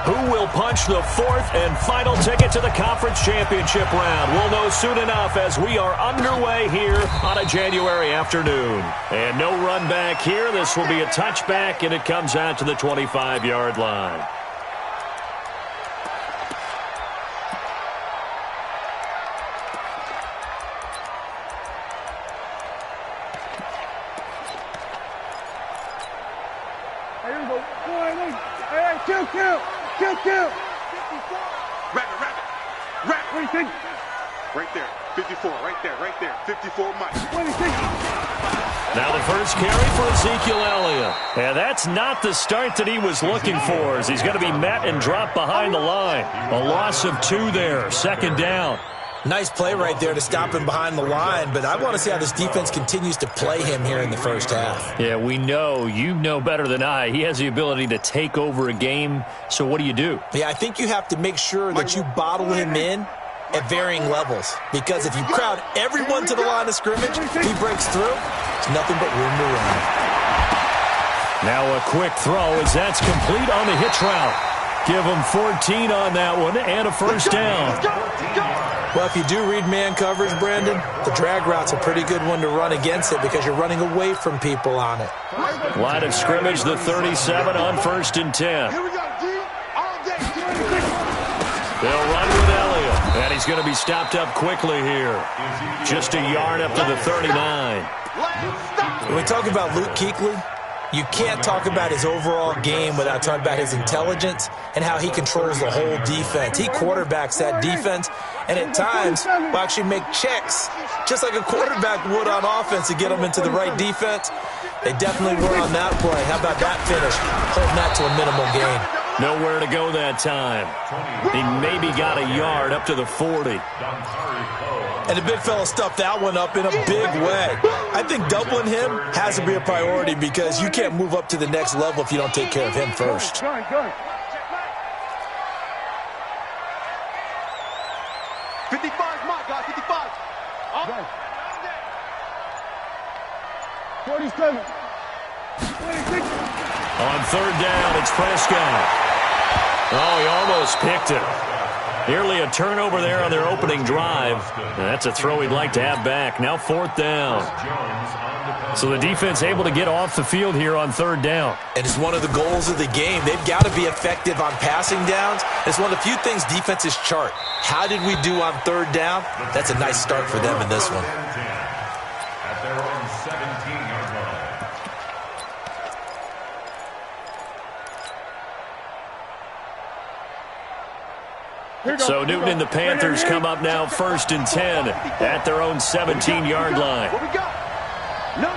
Who will punch the fourth and final ticket to the conference championship round? We'll know soon enough as we are underway here on a January afternoon. And no run back here. This will be a touchback, and it comes out to the 25-yard line. Kill. Rabbit. What do you think? Right there. 54. Right there. 54 Mike. What do you think? Now the first carry for Ezekiel Elliott. And that's not the start that he was looking for, as he's going to be met and dropped behind the line. A loss of 2 there. Second down. Nice play right there to stop him behind the line, but I want to see how this defense continues to play him here in the first half. Yeah, we know. You know better than I. He has the ability to take over a game, so what do? Yeah, I think you have to make sure that you bottle him in at varying levels, because if you crowd everyone to the line of scrimmage, he breaks through, it's nothing but room to run. Now a quick throw as that's complete on the hitch route. Give him 14 on that one and a first down. Well, if you do read man coverage, Brandon, the drag route's a pretty good one to run against it because you're running away from people on it. Line of scrimmage, the 37 on 1st and 10. Here we go, D. All day. They'll run with Elliott, and he's going to be stopped up quickly here. Just a yard up to the 39. When we talk about Luke Kuechly, you can't talk about his overall game without talking about his intelligence and how he controls the whole defense. He quarterbacks that defense, and at times will actually make checks, just like a quarterback would on offense to get them into the right defense. They definitely were on that play. How about that finish? Holding that to a minimal gain. Nowhere to go that time. He maybe got a yard up to the 40. And the big fella stuffed that one up in a big way. I think doubling him has to be a priority because you can't move up to the next level if you don't take care of him first. Go. 55, my God, 55. 47. 26. On 3rd down, it's Prescott. Oh, he almost picked it. Nearly a turnover there on their opening drive. And that's a throw he'd like to have back. Now 4th down. So the defense able to get off the field here on 3rd down. And it's one of the goals of the game. They've got to be effective on passing downs. It's one of the few things defenses chart. How did we do on 3rd down? That's a nice start for them in this one. At their own 17-yard line. So Newton and the Panthers come up now 1st and 10 at their own 17-yard line. What we got? No.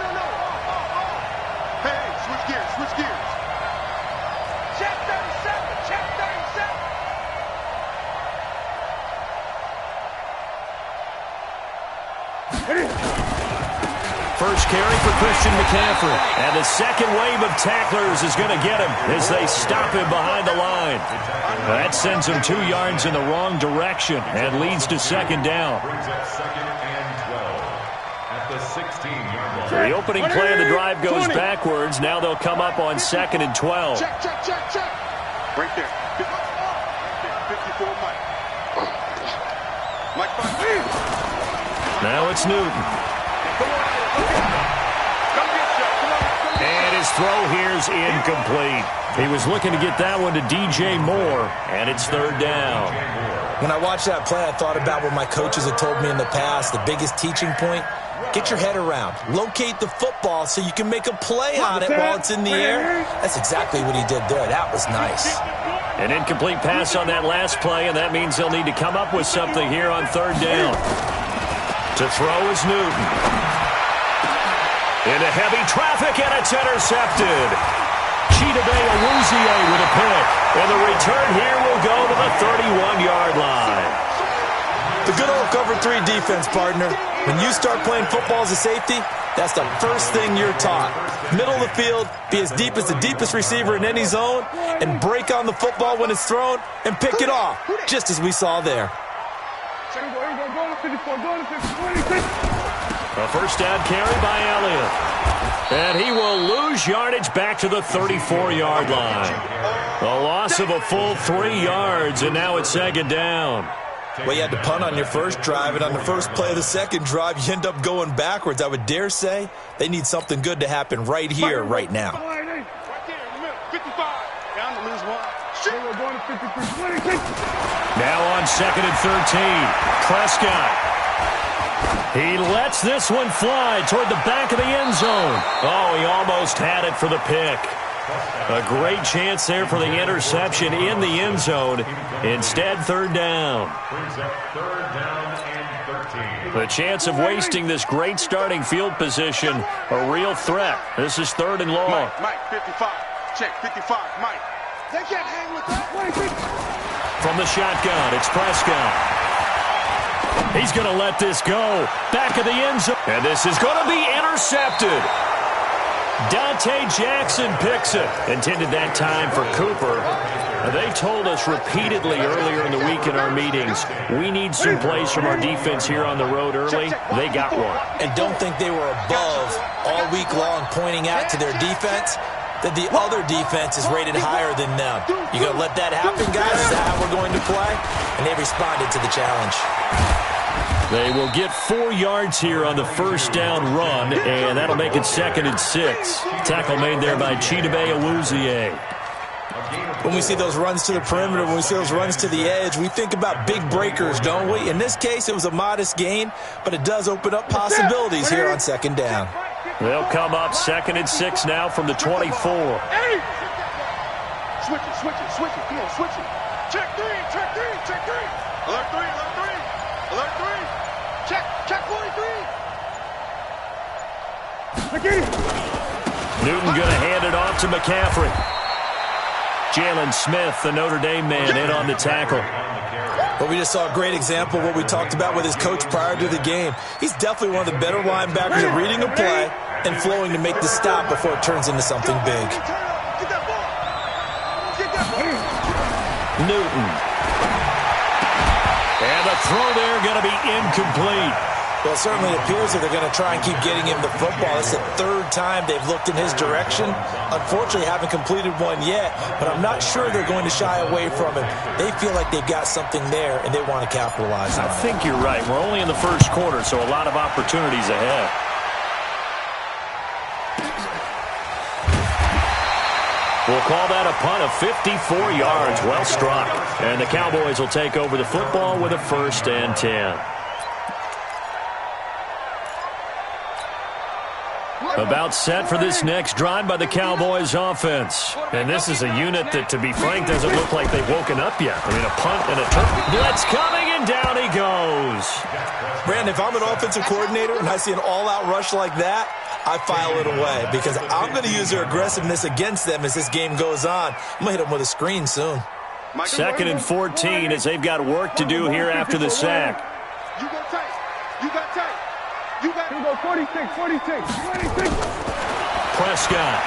Hey, switch gears. Check 37. First carry for Christian McCaffrey. And the second wave of tacklers is going to get him as they stop him behind the line. That sends him 2 yards in the wrong direction and leads to 2nd down. Brings up 2nd and 12 at the 16-yard line. The opening play of the drive goes backwards. Now they'll come up on 2nd and 12. Check. Right there. 54 Mike. Mike 5. Now it's Newton. And his throw here's incomplete. He was looking to get that one to DJ Moore, and it's 3rd down. When I watched that play, I thought about what my coaches had told me in the past. The biggest teaching point, get your head around. Locate the football so you can make a play on it while it's in the air. That's exactly what he did there. That was nice. An incomplete pass on that last play, and that means they'll need to come up with something here on 3rd down. To throw is Newton. Into heavy traffic, and it's intercepted. Chidobe Awuzie with a pick. And the return here will go to the 31-yard line. The good old cover 3 defense, partner. When you start playing football as a safety, that's the first thing you're taught. Middle of the field, be as deep as the deepest receiver in any zone, and break on the football when it's thrown, and pick it off, just as we saw there. A first down carry by Elliott. And he will lose yardage back to the 34-yard line. A loss of a full 3 yards, and now it's second down. Well, you had to punt on your first drive, and on the first play of the second drive, you end up going backwards. I would dare say they need something good to happen right here, right now. Right there in the middle. 55. Down to lose one. We're going to 53. Now on second and 13. Prescott. He lets this one fly toward the back of the end zone. Oh, he almost had it for the pick. A great chance there for the interception in the end zone. Instead, third down. The chance of wasting this great starting field position, a real threat. This is third and long. Mike, 55. Check, 55. Mike. They can't hang with that. From the shotgun, it's Prescott. He's going to let this go. Back of the end zone. And this is going to be intercepted. Dante Jackson picks it. Intended that time for Cooper. They told us repeatedly earlier in the week in our meetings, we need some plays from our defense here on the road early. They got one. And don't think they were above all week long pointing out to their defense that the other defense is rated higher than them. You going to let that happen, guys? Is that how we're going to play? And they responded to the challenge. They will get 4 yards here on the first down run, and that'll make it second and 6. Tackle made there by Chidobe Awuzie. When we see those runs to the perimeter, when we see those runs to the edge, we think about big breakers, don't we? In this case, it was a modest gain, but it does open up possibilities here on second down. They'll come up second and 6 now from the 24. Switch it. Come on, switch it. Check three. Alert three. Check 43. Newton going to hand it off to McCaffrey. Jalen Smith, the Notre Dame man, in on the tackle. But we just saw a great example of what we talked about with his coach prior to the game. He's definitely one of the better linebackers at reading a play and flowing to make the stop before it turns into something big. Newton. And the throw there going to be incomplete. Well, it certainly appears that they're going to try and keep getting him the football. It's the third time they've looked in his direction. Unfortunately, haven't completed one yet, but I'm not sure they're going to shy away from him. They feel like they've got something there, and they want to capitalize on it. I think you're right. We're only in the first quarter, so a lot of opportunities ahead. We'll call that a punt of 54 yards. Well struck. And the Cowboys will take over the football with a 1st and 10. About set for this next drive by the Cowboys offense. And this is a unit that, to be frank, doesn't look like they've woken up yet. I mean, a punt and a turn. Blitz coming, and down he goes. Brandon, if I'm an offensive coordinator and I see an all-out rush like that, I file it away because I'm going to use their aggressiveness against them as this game goes on. I'm going to hit them with a screen soon. Second and 14 as they've got work to do here after the sack. You got tight. You got 46. Prescott.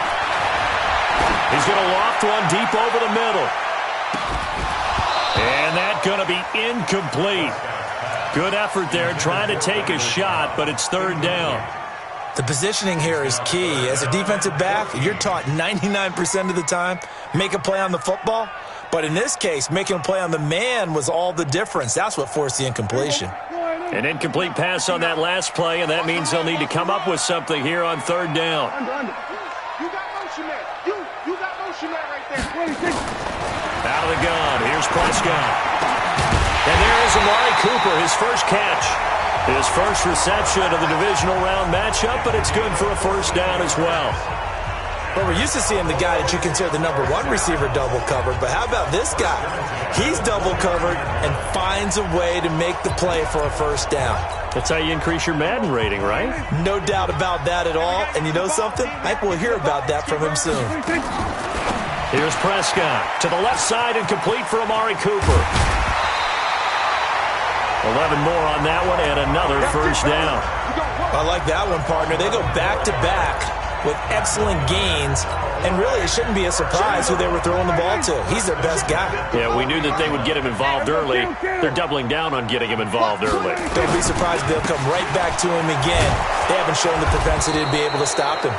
He's going to loft one deep over the middle. And that's going to be incomplete. Good effort there trying to take a shot, but it's third down. The positioning here is key. As a defensive back, you're taught 99% of the time, make a play on the football. But in this case, making a play on the man was all the difference. That's what forced the incompletion. An incomplete pass on that last play, and that means they'll need to come up with something here on third down. You got motion there. You got motion there right there. Out of the gun, here's Prescott. And there is Amari Cooper, his first catch. His first reception of the divisional round matchup, but it's good for a first down as well. Well, we're used to seeing the guy that you consider the number one receiver double covered, but how about this guy? He's double covered and finds a way to make the play for a first down. That's how you increase your Madden rating, right? No doubt about that at all. And you know something? I think we'll hear about that from him soon. Here's Prescott to the left side and complete for Amari Cooper. 11 more on that one and another first down. I like that one, partner. They go back-to-back with excellent gains, and really it shouldn't be a surprise who they were throwing the ball to. He's their best guy. Yeah, we knew that they would get him involved early. They're doubling down on getting him involved early. Don't be surprised if they'll come right back to him again. They haven't shown the propensity to be able to stop him.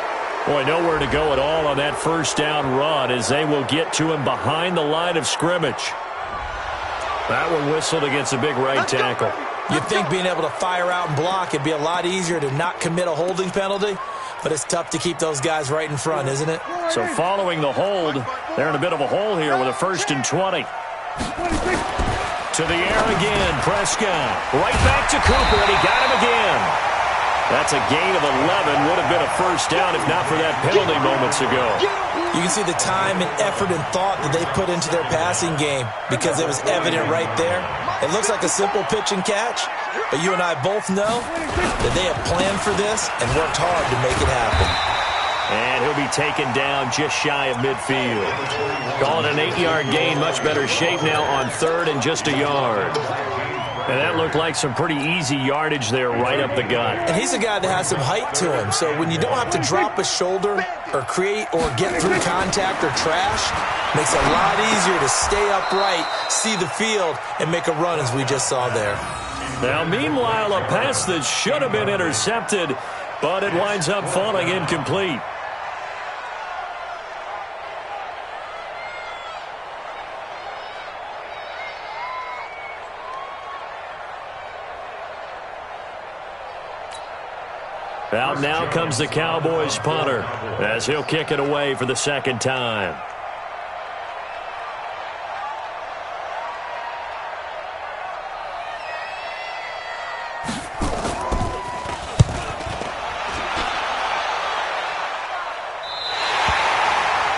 Boy, nowhere to go at all on that first down run as they will get to him behind the line of scrimmage. That one whistled against a big right tackle. You'd think being able to fire out and block, it'd be a lot easier to not commit a holding penalty, but it's tough to keep those guys right in front, isn't it? So following the hold, they're in a bit of a hole here with a 1st and 20. To the air again, Prescott. Right back to Cooper, and he got him again. That's a gain of 11. Would have been a first down if not for that penalty moments ago. You can see the time and effort and thought that they put into their passing game because it was evident right there. It looks like a simple pitch and catch, but you and I both know that they have planned for this and worked hard to make it happen. And he'll be taken down just shy of midfield. Call it an 8-yard gain. Much better shape now on 3rd and just a yard. And that looked like some pretty easy yardage there right up the gut. And he's a guy that has some height to him, so when you don't have to drop a shoulder or create or get through contact or trash, makes it a lot easier to stay upright, see the field, and make a run as we just saw there. Now, meanwhile, a pass that should have been intercepted, but it winds up falling incomplete. Out now comes the Cowboys punter as he'll kick it away for the 2nd time.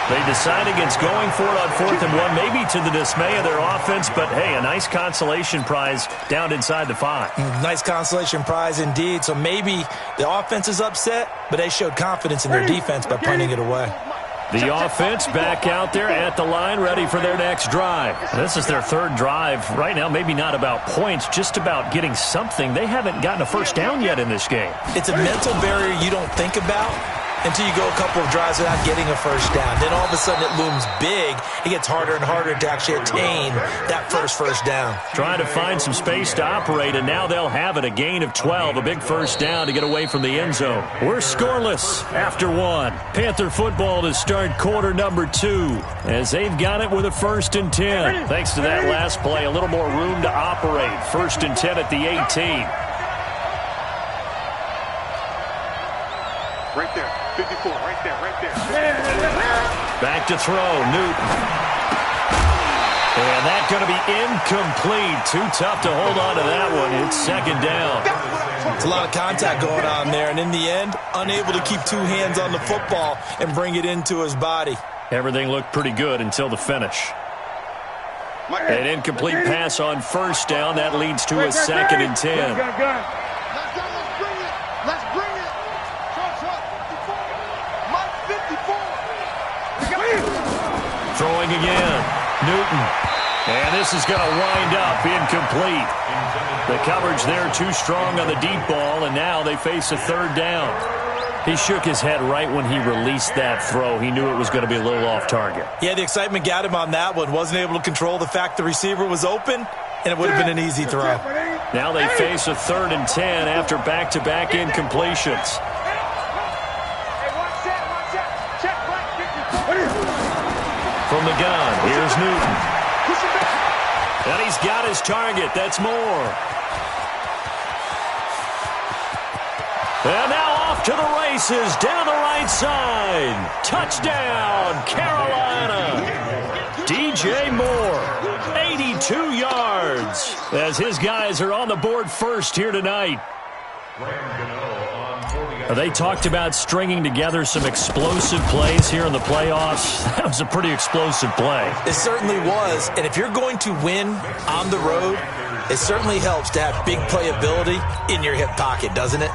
They decide against going for it on 4th and 1, maybe to the dismay of their offense, but hey, a nice consolation prize down inside the 5. Nice consolation prize indeed. So maybe the offense is upset, but they showed confidence in their defense by punting it away. The offense back out there at the line, ready for their next drive. This is their 3rd drive. Right now, maybe not about points, just about getting something. They haven't gotten a first down yet in this game. It's a mental barrier you don't think about until you go a couple of drives without getting a first down. Then all of a sudden it looms big. It gets harder and harder to actually attain that first down. Trying to find some space to operate, and now they'll have it. A gain of 12, a big first down to get away from the end zone. We're scoreless after 1. Panther football to start quarter number 2 as they've got it with a 1st and 10. Thanks to that last play, a little more room to operate. 1st and 10 at the 18. Right there. 54, right there, right there. Back to throw, Newton. And that's going to be incomplete. Too tough to hold on to that one. It's 2nd down. It's a lot of contact going on there, and in the end, unable to keep 2 hands on the football and bring it into his body. Everything looked pretty good until the finish. An incomplete pass on 1st down. That leads to a 2nd and 10. Throwing again, Newton. And this is going to wind up incomplete. The coverage there too strong on the deep ball, and now they face a 3rd down. He shook his head right when he released that throw. He knew it was going to be a little off target. Yeah, the excitement got him on that one. Wasn't able to control the fact the receiver was open, and it would have been an easy throw. Now they face a 3rd and 10 after back-to-back incompletions. From the gun, here's Newton. And he's got his target. That's Moore. And now off to the races down the right side. Touchdown, Carolina. DJ Moore, 82 yards, as his guys are on the board first here tonight. They talked about stringing together some explosive plays here in the playoffs. That was a pretty explosive play. It certainly was. And if you're going to win on the road, it certainly helps to have big playability in your hip pocket, doesn't it?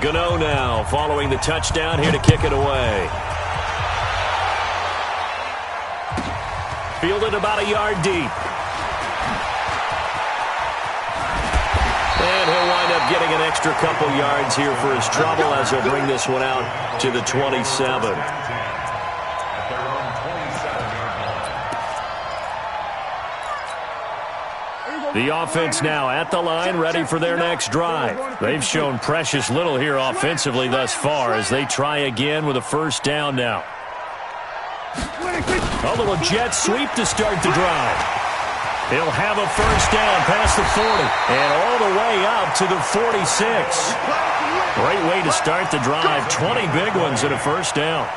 Gano now following the touchdown here to kick it away. Fielded about a yard deep. And he'll wind up getting an extra couple yards here for his trouble as he'll bring this one out to the 27. The offense now at the line, ready for their next drive. They've shown precious little here offensively thus far as they try again with a first down now. A little jet sweep to start the drive. He'll have a first down past the 40 and all the way up to the 46. Great way to start the drive. 20 big ones at a first down.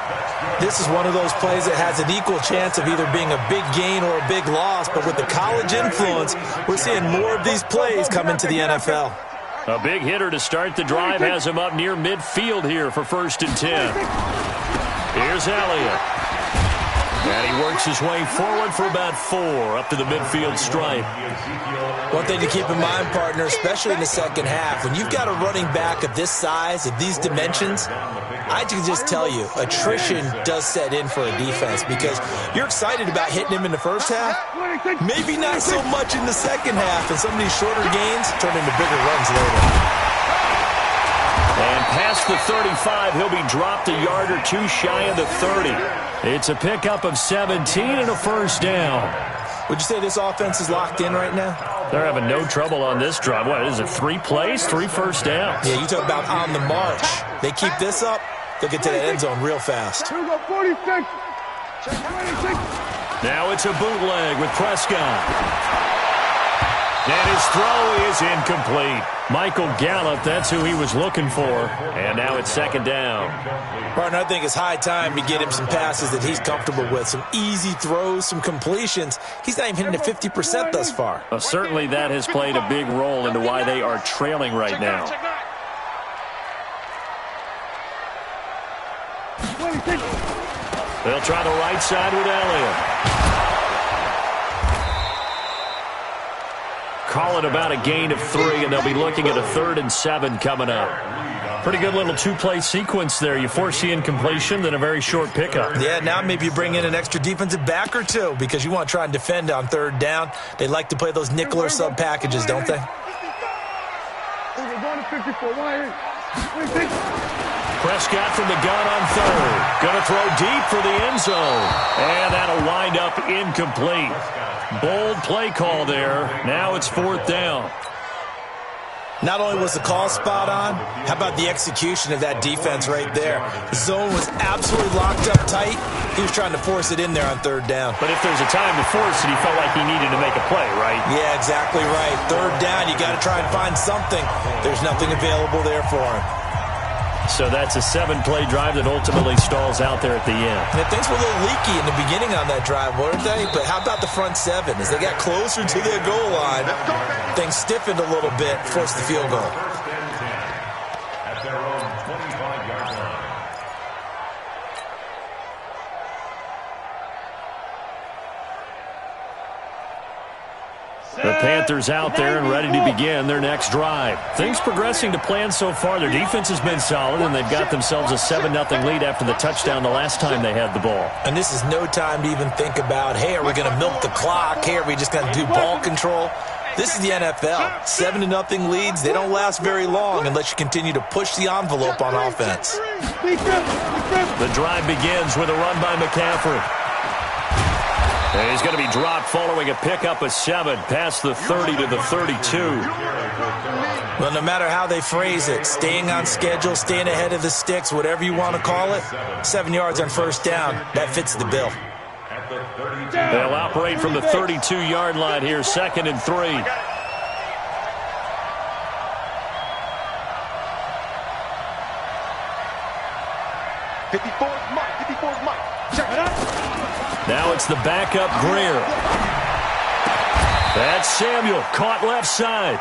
This is one of those plays that has an equal chance of either being a big gain or a big loss, but with the college influence, we're seeing more of these plays come into the NFL. A big hitter to start the drive has him up near midfield here for 1st and 10. Here's Elliott. And he works his way forward for about 4 up to the midfield stripe. One thing to keep in mind, partner, especially in the second half, when you've got a running back of this size, of these dimensions, I can just tell you, attrition does set in for a defense because you're excited about hitting him in the first half, maybe not so much in the second half, and some of these shorter gains turn into bigger runs later. And past the 35, he'll be dropped a yard or 2 shy of the 30. It's a pickup of 17 and a first down. Would you say this offense is locked in right now? They're having no trouble on this drive. What is it, 3 plays, 3 first downs? Yeah, you talk about on the march. They keep this up, they'll get to that end zone real fast. Now it's a bootleg with Prescott. And his throw is incomplete. Michael Gallup, that's who he was looking for. And now it's 2nd down. Partner, I think it's high time to get him some passes that he's comfortable with. Some easy throws, some completions. He's not even hitting at 50% thus far. Well, certainly that has played a big role into why they are trailing right now. They'll try the right side with Elliott. Call it about a gain of 3, and they'll be looking at a 3rd and 7 coming up. Pretty good little 2-play sequence there. You force the incompletion, then a very short pickup. Yeah, now maybe you bring in an extra defensive back or 2 because you want to try and defend on 3rd down. They like to play those nickel or sub packages, don't they? Prescott from the gun on 3rd. Going to throw deep for the end zone. And that'll wind up incomplete. Bold play call there. Now it's 4th down. Not only was the call spot on, how about the execution of that defense right there? The zone was absolutely locked up tight. He was trying to force it in there on 3rd down. But if there's a time to force it, he felt like he needed to make a play, right? Yeah, exactly right. 3rd down, you got to try and find something. There's nothing available there for him. So that's a 7-play drive that ultimately stalls out there at the end. And things were a little leaky in the beginning on that drive, weren't they? But how about the front 7? As they got closer to their goal line, things stiffened a little bit, forced the field goal. At their own 25-yard line. The Panthers out there and ready to begin their next drive. Things progressing to plan so far. Their defense has been solid, and they've got themselves a 7-0 lead after the touchdown the last time they had the ball. And this is no time to even think about, hey, are we going to milk the clock? Hey, are we just going to do ball control? This is the NFL. 7-0 leads, they don't last very long unless you continue to push the envelope on offense. The drive begins with a run by McCaffrey. And he's going to be dropped following a pickup of 7 past the 30 to the 32. Well, no matter how they phrase it, staying on schedule, staying ahead of the sticks, whatever you want to call it, 7 yards on 1st down, that fits the bill. They'll operate from the 32-yard line here, 2nd and 3. Now it's the backup Greer. That's Samuel, caught left side.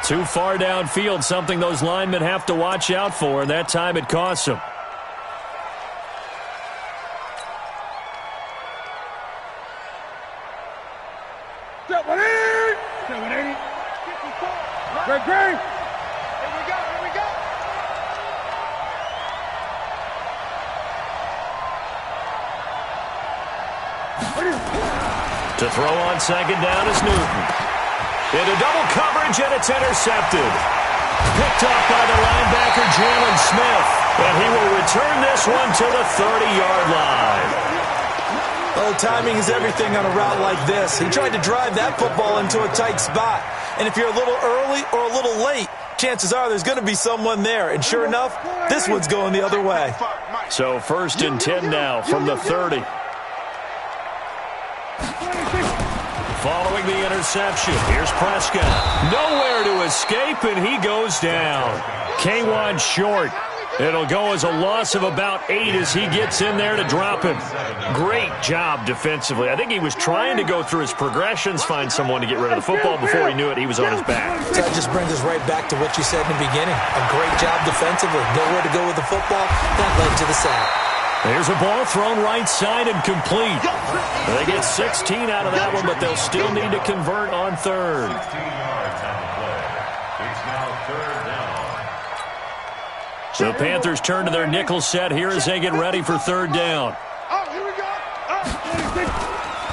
Too far downfield, something those linemen have to watch out for, and that time it costs them. Great. To throw on 2nd down is Newton. Into double coverage, and it's intercepted. Picked up by the linebacker, Jalen Smith. And he will return this one to the 30-yard line. Oh, timing is everything on a route like this. He tried to drive that football into a tight spot. And if you're a little early or a little late, chances are there's going to be someone there. And sure enough, this one's going the other way. So 1st and 10 now from the 30. Following the interception, here's Prescott. Nowhere to escape, and he goes down. K1 short. It'll go as a loss of about 8 as he gets in there to drop him. Great job defensively. I think he was trying to go through his progressions, find someone to get rid of the football. Before he knew it, he was on his back. So that just brings us right back to what you said in the beginning. A great job defensively. Nowhere to go with the football. That led to the sack. There's a ball thrown right side and complete. They get 16 out of that one, but they'll still need to convert on 3rd. 16 yards on the play. It's now 3rd down. So the Panthers turn to their nickel set here as they get ready for 3rd down.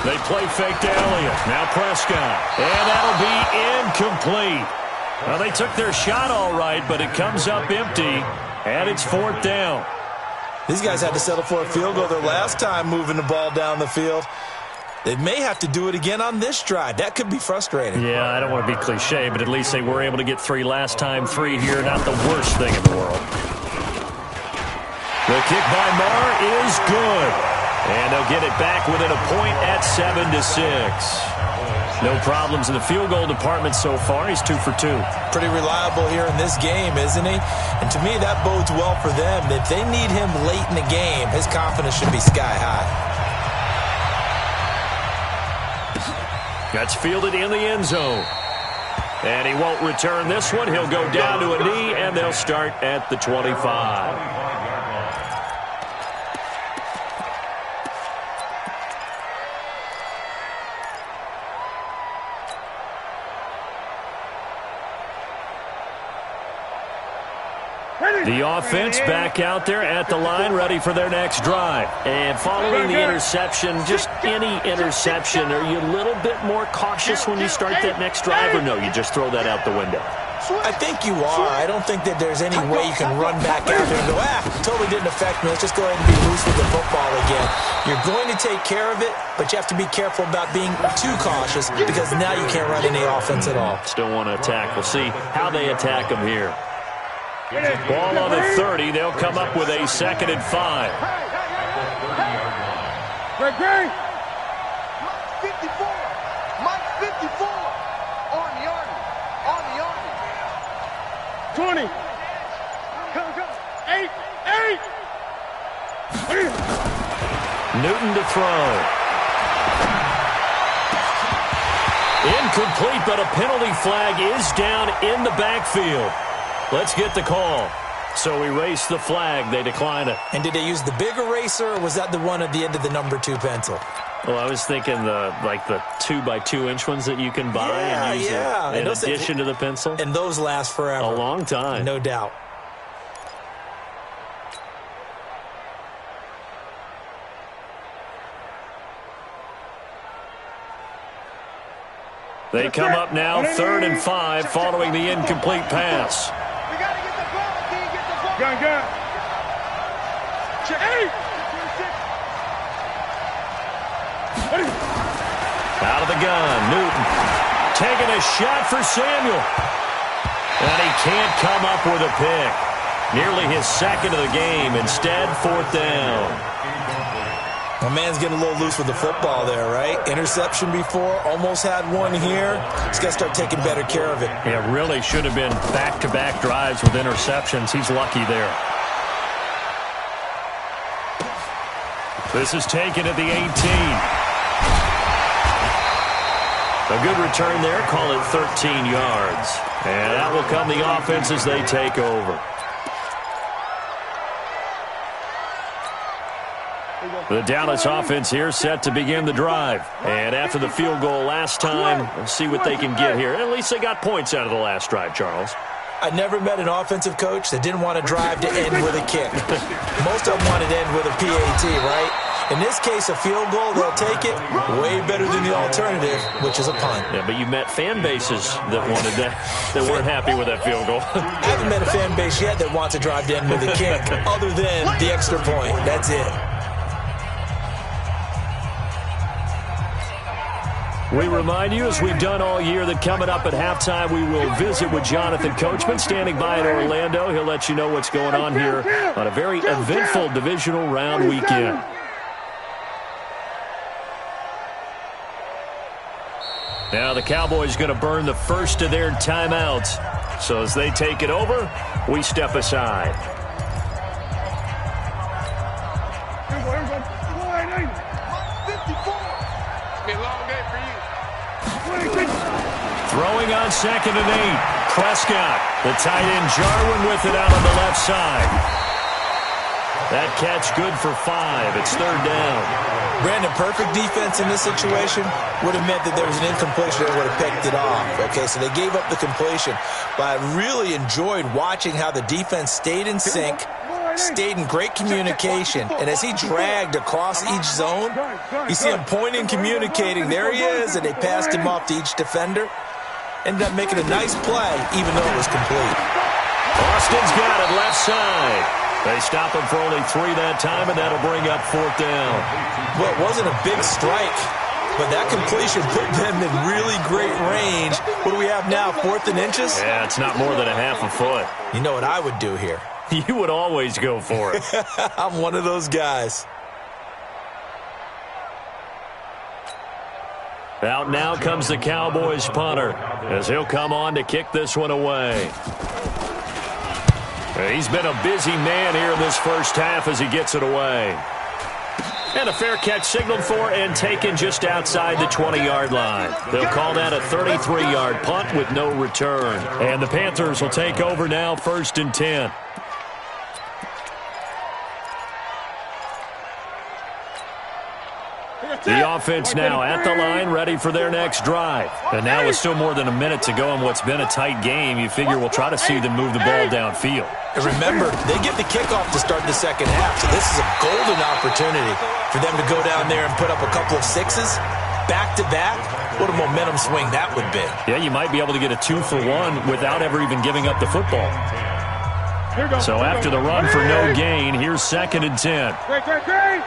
They play fake to Elliott. Now Prescott. And that'll be incomplete. Well, they took their shot all right, but it comes up empty, and it's 4th down. These guys had to settle for a field goal their last time moving the ball down the field. They may have to do it again on this drive. That could be frustrating. Yeah, I don't want to be cliche, but at least they were able to get 3 last time. 3 here, not the worst thing in the world. The kick by Marr is good. And they'll get it back within a point at 7-6. No problems in the field goal department so far. He's 2 for 2. Pretty reliable here in this game, isn't he? And to me, that bodes well for them. If they need him late in the game, his confidence should be sky high. That's fielded in the end zone. And he won't return this one. He'll go down to a knee, and they'll start at the 25. The offense back out there at the line, ready for their next drive. And following the interception, just any interception, are you a little bit more cautious when you start that next drive, or no, you just throw that out the window? I think you are. I don't think that there's any way you can run back out there and go, totally didn't affect me. Let's just go ahead and be loose with the football again. You're going to take care of it, but you have to be careful about being too cautious because now you can't run any offense at all. Still want to attack. We'll see how they attack them here. Ball on the 30. They'll come up with a 2nd and 5. Great. Mike 54. Mike 54. On the Army. 20. Go. 8. Newton to throw. Incomplete, but a penalty flag is down in the backfield. Let's get the call. So erase the flag. They decline it. And did they use the big eraser, or was that the one at the end of the number 2 pencil? Well, I was thinking the 2x2-inch ones that you can buy and use in addition to the pencil. And those last forever. A long time. No doubt. They come up now 3rd and 5 following the incomplete pass. We got to get the ball. Get the ball. Gun. Check. 8. Out of the gun, Newton taking a shot for Samuel. And he can't come up with a pick. Nearly his 2nd of the game. Instead, 4th down. My man's getting a little loose with the football there, right? Interception before, almost had one here. He's got to start taking better care of it. Yeah, really should have been back-to-back drives with interceptions. He's lucky there. This is taken at the 18. A good return there. Call it 13 yards. And that will come the offense as they take over. The Dallas offense here set to begin the drive. And after the field goal last time, we'll see what they can get here. At least they got points out of the last drive, Charles. I never met an offensive coach that didn't want to drive to end with a kick. Most of them wanted to end with a PAT, right? In this case, a field goal, they'll take it. Way better than the alternative, which is a punt. Yeah, but you met fan bases that wanted that, that weren't happy with that field goal. I haven't met a fan base yet that wants to drive to end with a kick, other than the extra point. That's it. We remind you, as we've done all year, that coming up at halftime, we will visit with Jonathan Coachman, standing by in Orlando. He'll let you know what's going on here on a very eventful divisional round weekend. Now the Cowboys going to burn the first of their timeouts. So as they take it over, we step aside. Throwing on 2nd and 8. Prescott, the tight end Jarwin with it out on the left side. That catch good for 5. It's 3rd down. Brandon, perfect defense in this situation would have meant that there was an incompletion that would have picked it off. Okay, so they gave up the completion. But I really enjoyed watching how the defense stayed in sync, stayed in great communication, and as he dragged across each zone, you see him pointing, communicating. There he is, and they passed him off to each defender. Ended up making a nice play, even though it was complete. Austin's got it left side. They stop him for only 3 that time, and that'll bring up 4th down. Well, it wasn't a big strike, but that completion put them in really great range. What do we have now, 4th and inches? Yeah, it's not more than a half a foot. You know what I would do here? You would always go for it. I'm one of those guys. Out now comes the Cowboys punter, as he'll come on to kick this one away. He's been a busy man here in this first half as he gets it away. And a fair catch signaled for and taken just outside the 20-yard line. They'll call that a 33-yard punt with no return. And the Panthers will take over now, 1st and 10. The offense now at the line, ready for their next drive. And now with still more than a minute to go in what's been a tight game, you figure we'll try to see them move the ball downfield. And remember, they get the kickoff to start the second half, so this is a golden opportunity for them to go down there and put up a couple of 6s back-to-back. What a momentum swing that would be. Yeah, you might be able to get a 2-for-1 without ever even giving up the football. So after the run for no gain, here's 2nd and 10. Great.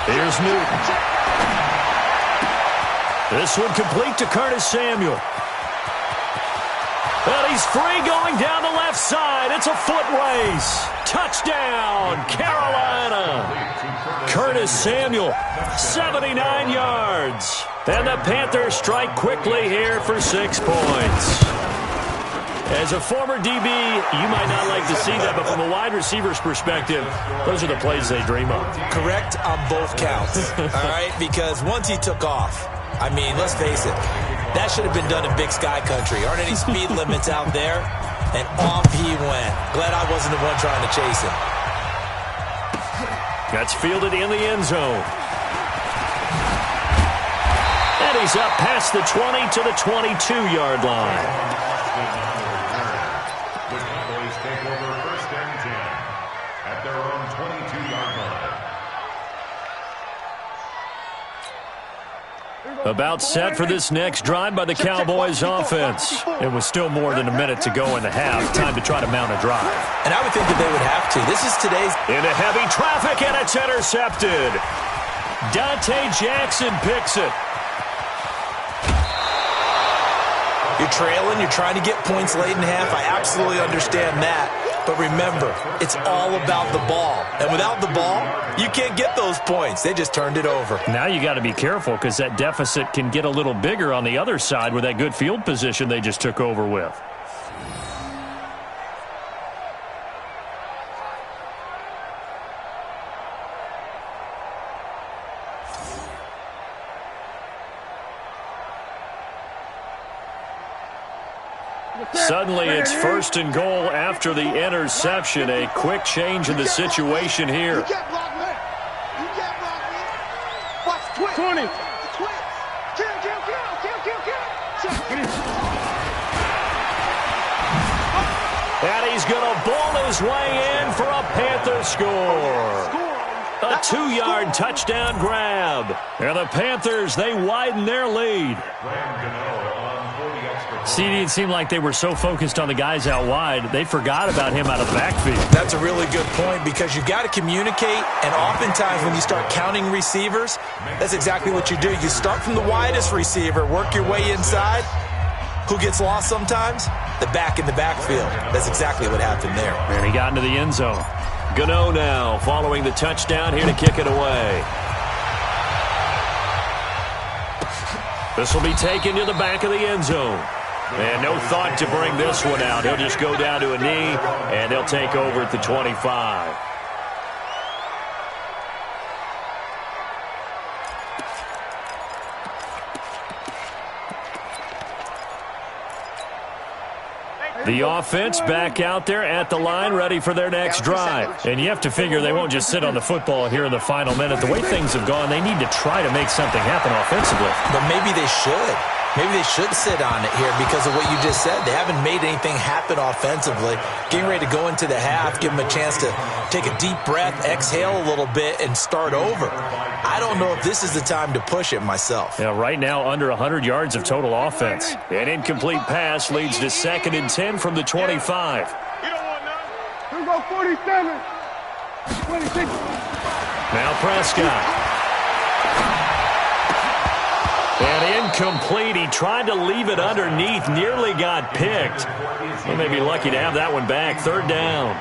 Here's Newton. This one complete to Curtis Samuel. And he's free going down the left side. It's a foot race. Touchdown, Carolina. Curtis Samuel, 79 yards. And the Panthers strike quickly here for 6 points. As a former DB, you might not like to see that, but from a wide receiver's perspective, those are the plays they dream of. Correct on both counts, all right? Because once he took off, I mean, let's face it, that should have been done in Big Sky Country. Aren't any speed limits out there? And off he went. Glad I wasn't the one trying to chase him. That's fielded in the end zone. And he's up past the 20 to the 22-yard line. About set for this next drive by the Cowboys offense. It was still more than a minute to go in the half. Time to try to mount a drive. And I would think that they would have to. This is today's... Into heavy traffic, and it's intercepted. Dante Jackson picks it. You're trailing. You're trying to get points late in half. I absolutely understand that. But remember, it's all about the ball. And without the ball, you can't get those points. They just turned it over. Now you got to be careful because that deficit can get a little bigger on the other side with that good field position they just took over with. Suddenly, it's 1st and goal after the interception. A quick change in the situation here. You can't block me. You can't block me. Watch the twist. 20. Twist. Kill. And he's going to ball his way in for a Panther score. A 2-yard touchdown grab. And the Panthers, they widen their lead. CD, it seemed like they were so focused on the guys out wide, they forgot about him out of the backfield. That's a really good point because you've got to communicate, and oftentimes when you start counting receivers, that's exactly what you do. You start from the widest receiver, work your way inside. Who gets lost sometimes? The back in the backfield. That's exactly what happened there. And he got into the end zone. Gano now following the touchdown here to kick it away. This will be taken to the back of the end zone. And no thought to bring this one out. He'll just go down to a knee, and they'll take over at the 25. The offense back out there at the line, ready for their next drive. And you have to figure they won't just sit on the football here in the final minute. The way things have gone, they need to try to make something happen offensively. But maybe they should. Maybe they should sit on it here because of what you just said. They haven't made anything happen offensively. Getting ready to go into the half, give them a chance to take a deep breath, exhale a little bit, and start over. I don't know if this is the time to push it myself. Yeah, right now under 100 yards of total offense. An incomplete pass leads to 2nd and 10 from the 25. You don't want none. Here we go, 47. 26. Now Prescott. And incomplete. He tried to leave it underneath. Nearly got picked. He may be lucky to have that one back. 3rd down.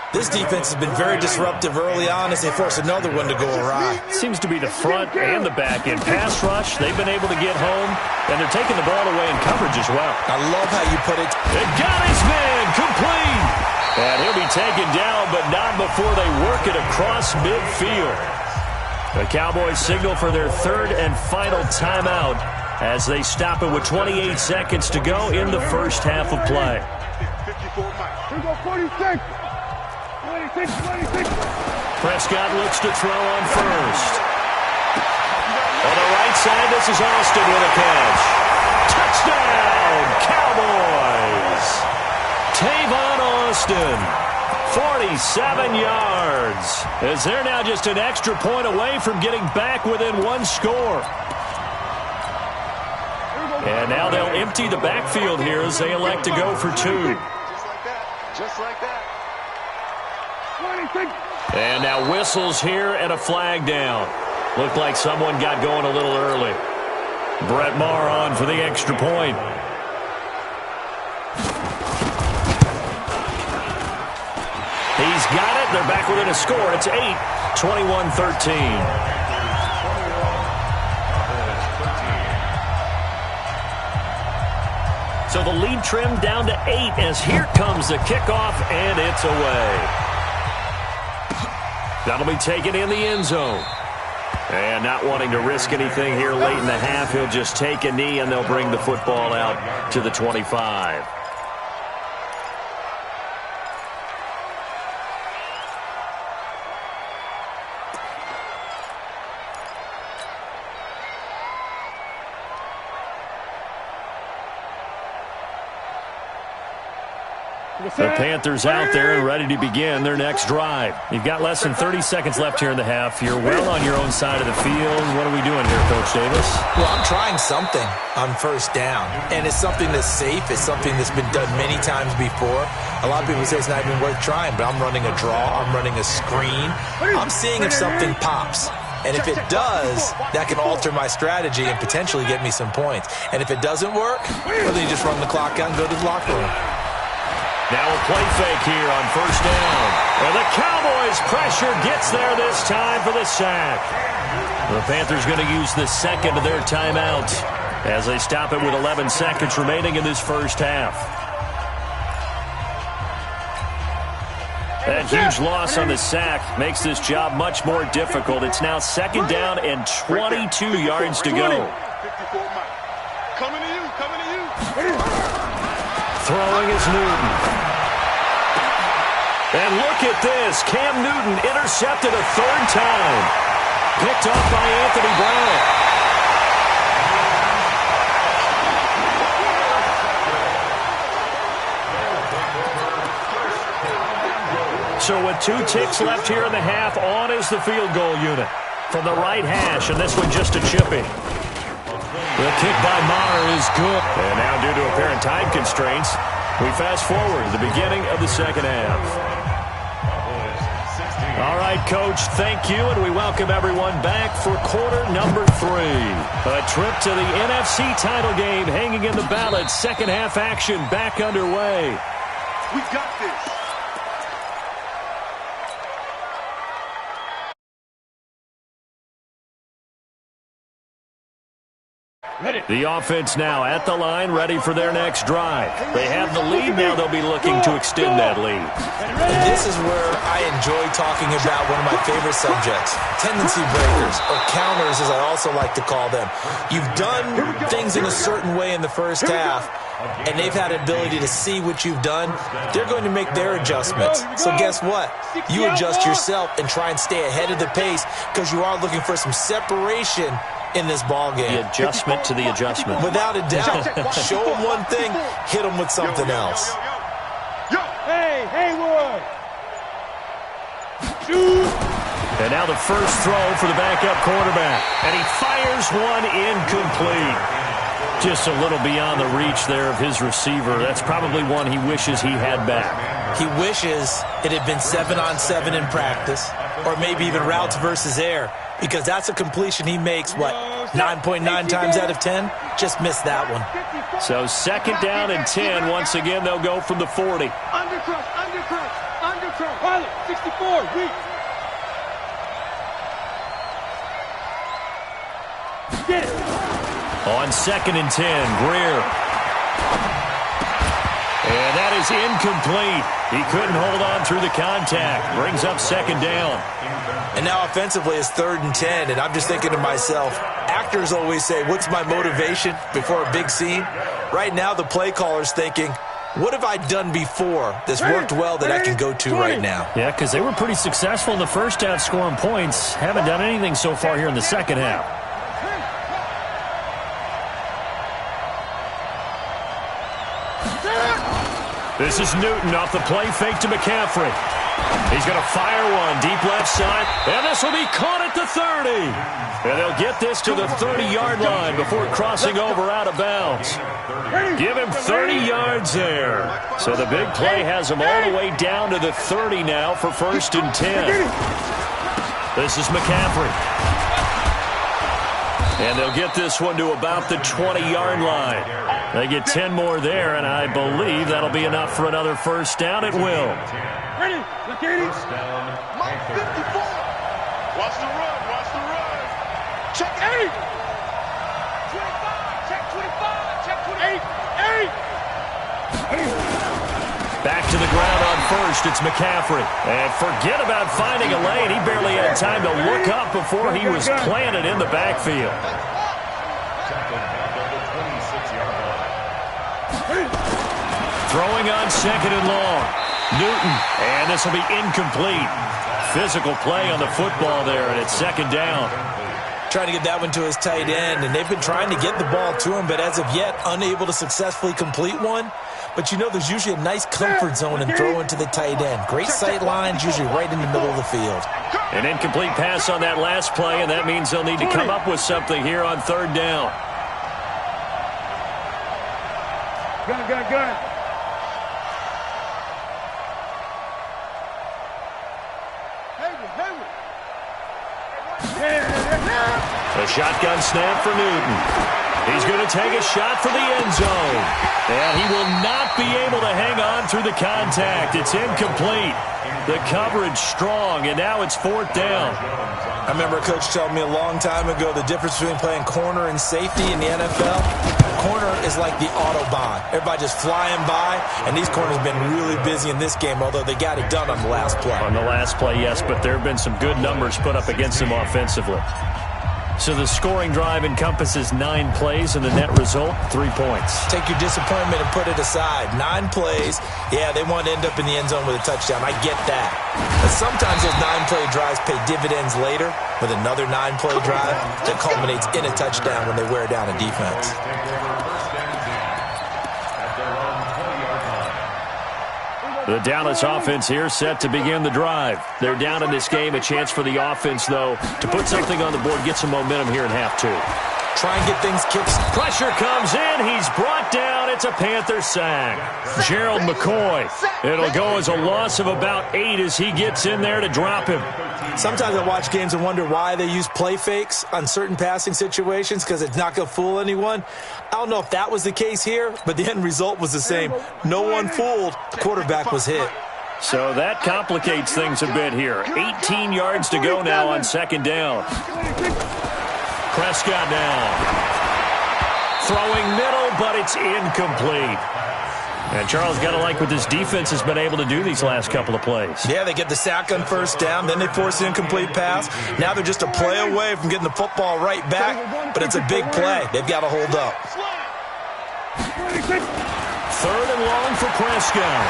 This defense has been very disruptive early on as they force another one to go awry. Seems to be the front and the back end. Pass rush, they've been able to get home, and they're taking the ball away in coverage as well. I love how you put it. They got his man, complete. And he'll be taken down, but not before they work it across midfield. The Cowboys signal for their 3rd and final timeout as they stop it with 28 seconds to go in the first half of play. 54 miles. Here we go, 46. 26. Prescott looks to throw on first. On the right side, this is Austin with a catch. Touchdown, Cowboys! Tavon Austin. 47 yards, as they're now just an extra point away from getting back within 1 score. And now they'll empty the backfield here as they elect to go for 2. Just like that. Just like that. 26. And now whistles here and a flag down. Looked like someone got going a little early. Brett Maher on for the extra point. He's got it. They're back within a score. It's 8, 21-13. So the lead trimmed down to 8 as here comes the kickoff, and it's away. That'll be taken in the end zone. And not wanting to risk anything here late in the half, he'll just take a knee, and they'll bring the football out to the 25. The Panthers out there and ready to begin their next drive. You've got less than 30 seconds left here in the half. You're well on your own side of the field. What are we doing here, Coach Davis? Well, I'm trying something on 1st down, and it's something that's safe. It's something that's been done many times before. A lot of people say it's not even worth trying, but I'm running a draw. I'm running a screen. I'm seeing if something pops. And if it does, that can alter my strategy and potentially get me some points. And if it doesn't work, well, then you just run the clock out and go to the locker room. Now a play fake here on 1st down. And the Cowboys' pressure gets there this time for the sack. The Panthers going to use the 2nd of their timeout as they stop it with 11 seconds remaining in this first half. That huge loss on the sack makes this job much more difficult. It's now 2nd down and 22 yards to go. 54 miles. Coming to you, coming to you. Throwing is Newton. And look at this. Cam Newton intercepted a 3rd time. Picked up by Anthony Brown. So with 2 ticks left here in the half, on is the field goal unit. From the right hash, and this one just a chipping. The kick by Maher is good. And now due to apparent time constraints, we fast forward to the beginning of the second half. All right, Coach, thank you, and we welcome everyone back for quarter number 3. A trip to the NFC title game hanging in the balance. Second half action back underway. We got this. The offense now at the line, ready for their next drive. They have the lead. Now they'll be looking to extend that lead. And this is where I enjoy talking about one of my favorite subjects, tendency breakers, or counters as I also like to call them. You've done things in a certain way in the first half, and they've had an ability to see what you've done. They're going to make their adjustments. So guess what? You adjust yourself and try and stay ahead of the pace because you are looking for some separation in this ball game. The adjustment to the adjustment. Without a doubt. Show them one thing, hit them with something else. Hey, Hayward! And now the first throw for the backup quarterback. And he fires one incomplete. Just a little beyond the reach there of his receiver. That's probably one he wishes he had back. He wishes it had been 7-on-7 in practice, or maybe even routes versus air, because that's a completion he makes, 9.9 times out of 10? Just missed that one. So second down and 10. Once again, they'll go from the 40. Undercrush. Pilot, 64, weak. Get it. On second and 10, Greer. And that is incomplete. He couldn't hold on through the contact. Brings up second down. And now offensively it's 3rd and 10, and I'm just thinking to myself, actors always say, what's my motivation before a big scene? Right now the play caller's thinking, what have I done before that's worked well that I can go to right now? Yeah, because they were pretty successful in the first half scoring points. Haven't done anything so far here in the second half. This is Newton off the play fake to McCaffrey. He's going to fire one deep left side, and this will be caught at the 30. And they'll get this to the 30-yard line before crossing over out of bounds. Give him 30 yards there. So the big play has him all the way down to the 30 now for 1st and 10. This is McCaffrey. And they'll get this one to about the 20-yard line. They get 10 more there, and I believe that'll be enough for another first down. It will. Ready, look at it. Mike 54. Watch the run. Check 8. 25, check 25, check 28. Back to the ground on first. It's McCaffrey. And forget about finding a lane. He barely had time to look up before he was planted in the backfield. Throwing on second and long. Newton. And this will be incomplete. Physical play on the football there, and it's second down. Trying to get that one to his tight end, and they've been trying to get the ball to him, but as of yet, unable to successfully complete one. But you know there's usually a nice comfort zone in throwing to the tight end. Great sight lines, usually right in the middle of the field. An incomplete pass on that last play, and that means they'll need to come up with something here on 3rd down. Gun. A shotgun snap for Newton. He's going to take a shot for the end zone. And he will not be able to hang on through the contact. It's incomplete. The coverage strong, and now it's 4th down. I remember a coach telling me a long time ago the difference between playing corner and safety in the NFL. Corner is like the Autobahn. Everybody just flying by, and these corners have been really busy in this game, although they got it done on the last play. On the last play, yes, but there have been some good numbers put up against them offensively. So the scoring drive encompasses 9 plays, and the net result, 3 points. Take your disappointment and put it aside. 9 plays, yeah, they want to end up in the end zone with a touchdown. I get that. But sometimes those 9-play drives pay dividends later with another 9-play drive that culminates in a touchdown when they wear down a defense. The Dallas offense here set to begin the drive. They're down in this game. A chance for the offense, though, to put something on the board, get some momentum here in half 2. try and get things kicked. Pressure comes in. He's brought down. It's a Panther sack. Gerald McCoy. It'll go as a loss of about 8 as he gets in there to drop him. Sometimes I watch games and wonder why they use play fakes on certain passing situations, because it's not going to fool anyone. I don't know if that was the case here, but the end result was the same. No one fooled. The quarterback was hit. So that complicates things a bit here. 18 yards to go now on second down. Prescott now. Throwing middle, but it's incomplete. And Charles, got to like what this defense has been able to do these last couple of plays. Yeah, they get the sack on first down, then they force an incomplete pass. Now they're just a play away from getting the football right back, but it's a big play. They've got to hold up. 3rd and long for Prescott.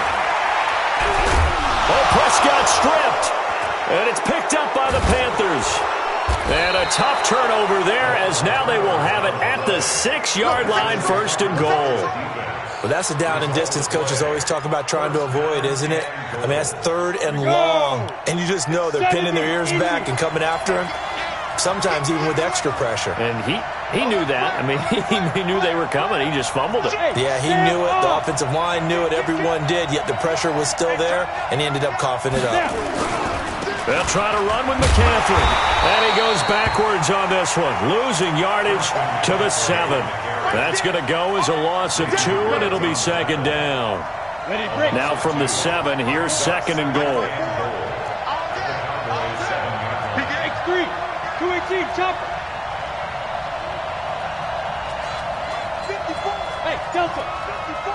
Oh, Prescott stripped. And it's picked up by the Panthers. And a tough turnover there, as now they will have it at the 6-yard line, 1st and goal. Well, that's a down and distance coaches always talk about trying to avoid, isn't it? I mean, that's 3rd and long, and you just know they're pinning their ears back and coming after him, sometimes even with extra pressure. And he knew that. I mean, he knew they were coming. He just fumbled it. Yeah, he knew it. The offensive line knew it. Everyone did, yet the pressure was still there, and he ended up coughing it up. They'll try to run with McCaffrey. And he goes backwards on this one, losing yardage to the 7. That's going to go as a loss of 2, and it'll be 2nd down. Now from the 7, here's 2nd and goal. X3, 218, chopper. 54. Hey, Delta. 54.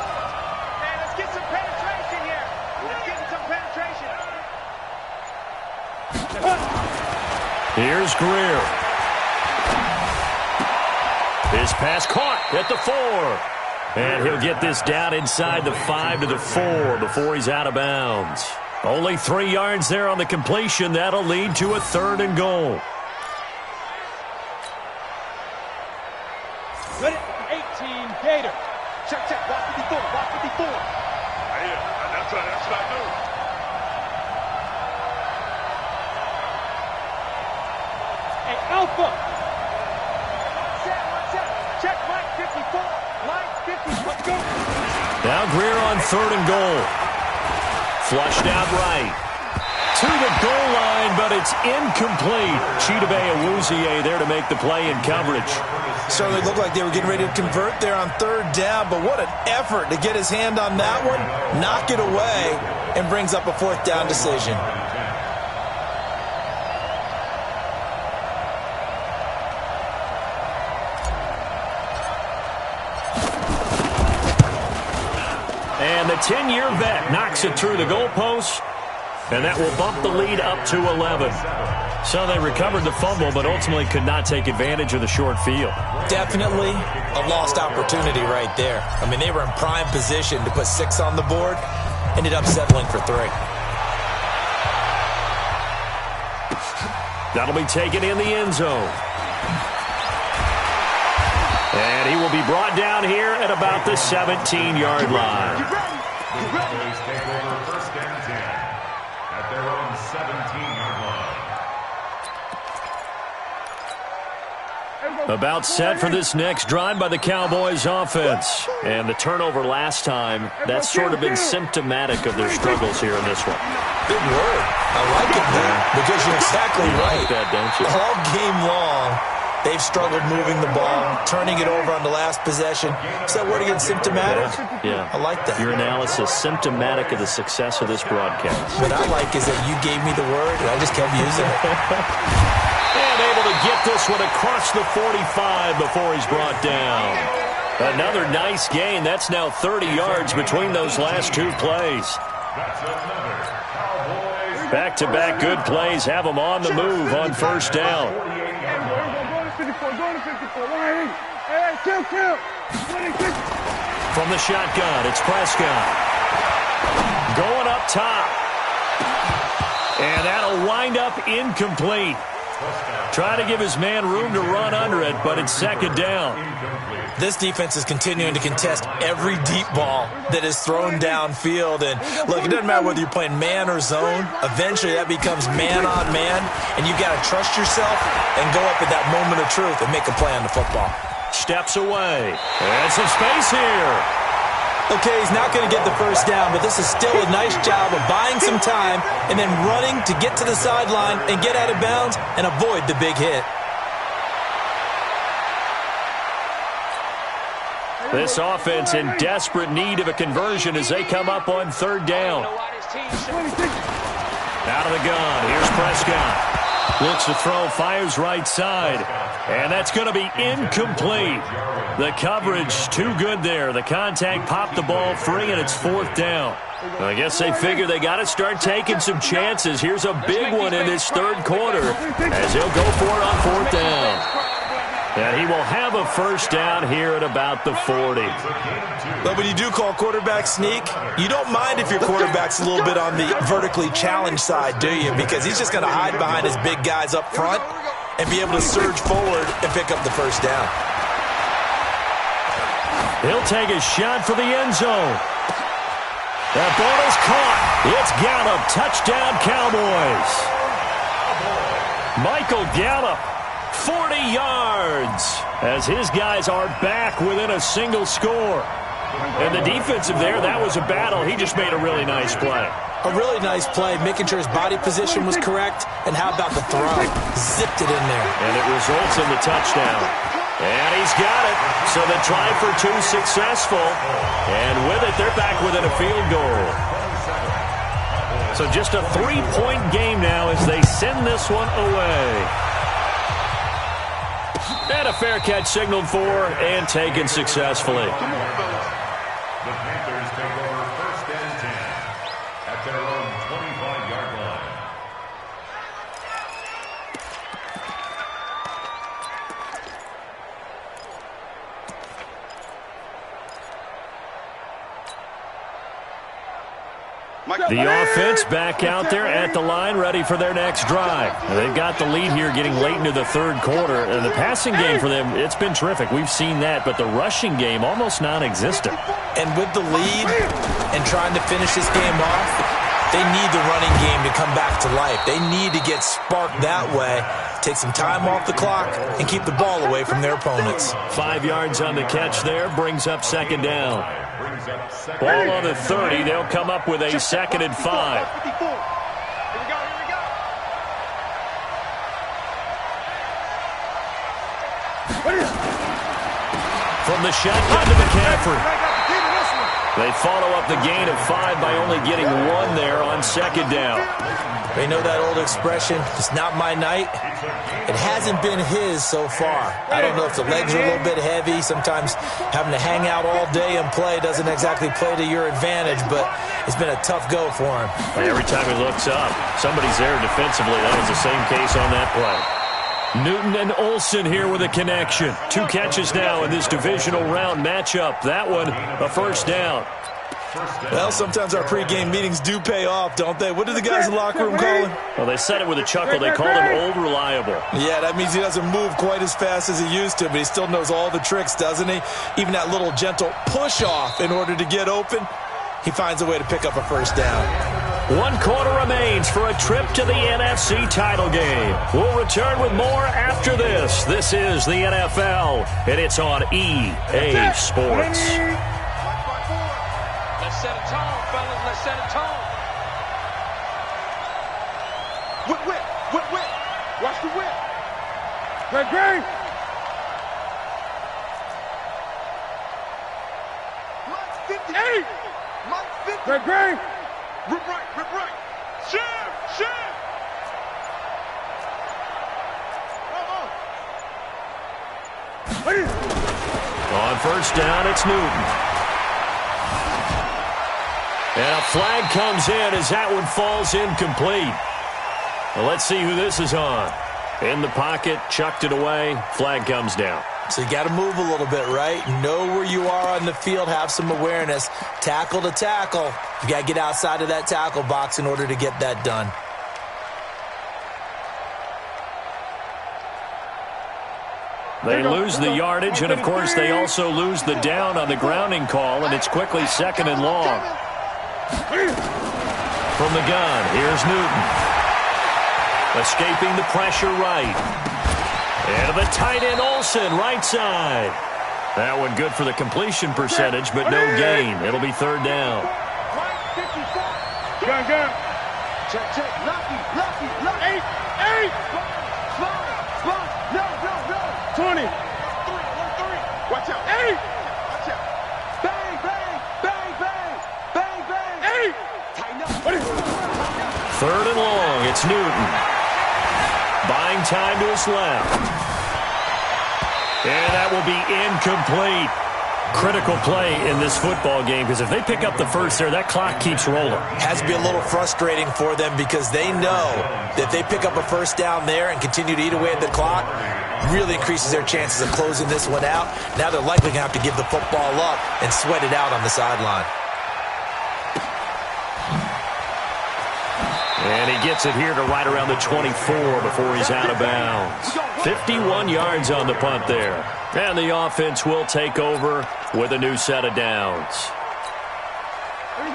Man, let's get some penetration here. Let's get some penetration. Here's Greer. His pass caught at the 4. And he'll get this down inside the 5 to the 4 before he's out of bounds. Only 3 yards there on the completion. That'll lead to a 3rd and goal. Ready? 18, Gator. Check, check. Watch 54. Watch 54. Yeah, that's what I do. Hey, Alpha. Check, Mike 54. Mike 50. Let's go. Now Greer on 3rd and goal. Flushed out right. To the goal line, but it's incomplete. Chidobe Awuzie there to make the play in coverage. Certainly looked like they were getting ready to convert there on 3rd down, but what an effort to get his hand on that one, knock it away, and brings up a 4th down decision. And the 10-year vet knocks it through the goalpost, and that will bump the lead up to 11. So they recovered the fumble, but ultimately could not take advantage of the short field. Definitely a lost opportunity right there. I mean, they were in prime position to put 6 on the board, ended up settling for 3. That'll be taken in the end zone. And he will be brought down here at about the 17-yard line. Blues take over 1st and 10 at their own 17-yard line. About set for this next drive by the Cowboys offense. And the turnover last time, that's sort of been symptomatic of their struggles here in this one. Big word. I like it there because you're exactly right. You like that, don't you? All game long, they've struggled moving the ball, turning it over on the last possession. Is that word again, symptomatic? Yeah. I like that. Your analysis, symptomatic of the success of this broadcast. What I like is that you gave me the word, and I just kept using it. And able to get this one across the 45 before he's brought down. Another nice gain. That's now 30 yards between those last 2 plays. Back-to-back good plays have them on the move on 1st down. From the shotgun, it's Prescott. Going up top. And that'll wind up incomplete. Trying to give his man room to run under it, but it's second down. This defense is continuing to contest every deep ball that is thrown downfield. And look, it doesn't matter whether you're playing man or zone. Eventually, that becomes man on man, and you got to trust yourself and go up at that moment of truth and make a play on the football. Steps away. And some space here. Okay, he's not going to get the first down, but this is still a nice job of buying some time and then running to get to the sideline and get out of bounds and avoid the big hit. This offense in desperate need of a conversion as they come up on third down. Out of the gun. Here's Prescott. Looks to throw, fires right side. And that's going to be incomplete. The coverage too good there. The contact popped the ball free, and it's fourth down. Well, I guess they figure they got to start taking some chances. Here's a big one in this third quarter as he'll go for it on fourth down. And he will have a first down here at about the 40. But when you do call quarterback sneak, you don't mind if your quarterback's a little bit on the vertically challenged side, do you? Because he's just going to hide behind his big guys up front and be able to surge forward and pick up the first down. He'll take a shot for the end zone. That ball is caught. It's Gallup. Touchdown, Cowboys. Michael Gallup. 40 yards as his guys are back within a single score. And the defensive there, that was a battle. He just made a really nice play. A really nice play, making sure his body position was correct. And how about the throw? Zipped it in there. And it results in the touchdown. And he's got it. So the try for two successful. And with it, they're back within a field goal. So just a 3-point game now as they send this one away. And a fair catch signaled for and taken successfully. The Panthers take over first and 10 at their own 25-yard line. The offense back out there at the line, ready for their next drive. They've got the lead here getting late into the third quarter. And the passing game for them, it's been terrific. We've seen that, but the rushing game almost non-existent. And with the lead and trying to finish this game off, they need the running game to come back to life. They need to get sparked that way, take some time off the clock, and keep the ball away from their opponents. 5 yards on the catch there, brings up second down. Ball on the 30. They'll come up with a second and 5. Here we go, here we go. From the shotgun to McCaffrey. They follow up the gain of 5 by only getting 1 there on second down. They know that old expression, it's not my night. It hasn't been his so far. I don't know if the legs are a little bit heavy. Sometimes having to hang out all day and play doesn't exactly play to your advantage, but it's been a tough go for him. Every time he looks up, somebody's there defensively. That was the same case on that play. Newton and Olsen here with a connection. 2 catches now in this divisional round matchup. That one, a first down. Well, sometimes our pregame meetings do pay off, don't they? What do the guys in the locker room call him? Well, they said it with a chuckle. They called him Old Reliable. Yeah, that means he doesn't move quite as fast as he used to, but he still knows all the tricks, doesn't he? Even that little gentle push-off in order to get open, he finds a way to pick up a first down. 1 quarter remains for a trip to the NFC title game. We'll return with more after this. This is the NFL, and it's on EA Sports. Let's set a tone, fellas. Let's set a tone. Whip. Watch the whip. Greg. Mike 58. Mike 50. Greg. Rip right. Shim. On first down, it's Newton. And a flag comes in as that one falls incomplete. Well, let's see who this is on. In the pocket, chucked it away, flag comes down. So you got to move a little bit, right? Know where you are on the field, have some awareness. Tackle to tackle. You got to get outside of that tackle box in order to get that done. They lose the yardage, and, of course, they also lose the down on the grounding call, and it's quickly 2nd and long. From the gun, here's Newton. Escaping the pressure right. And to the tight end, Olsen, right side. That one good for the completion percentage, but no gain. It'll be 3rd down. Gun. Check. Lucky. 8. Slide. No. 20. 3. Watch out. 8. Watch out. Bang. 8. Tighten up. 3rd and long. It's Newton. Buying time to his left. And that will be incomplete. Critical play in this football game, because if they pick up the first there, that clock keeps rolling. Has to be a little frustrating for them because they know that if they pick up a first down there and continue to eat away at the clock, really increases their chances of closing this one out. Now they're likely going to have to give the football up and sweat it out on the sideline. And he gets it here to right around the 24 before he's out of bounds. 51 yards on the punt there. And the offense will take over with a new set of downs.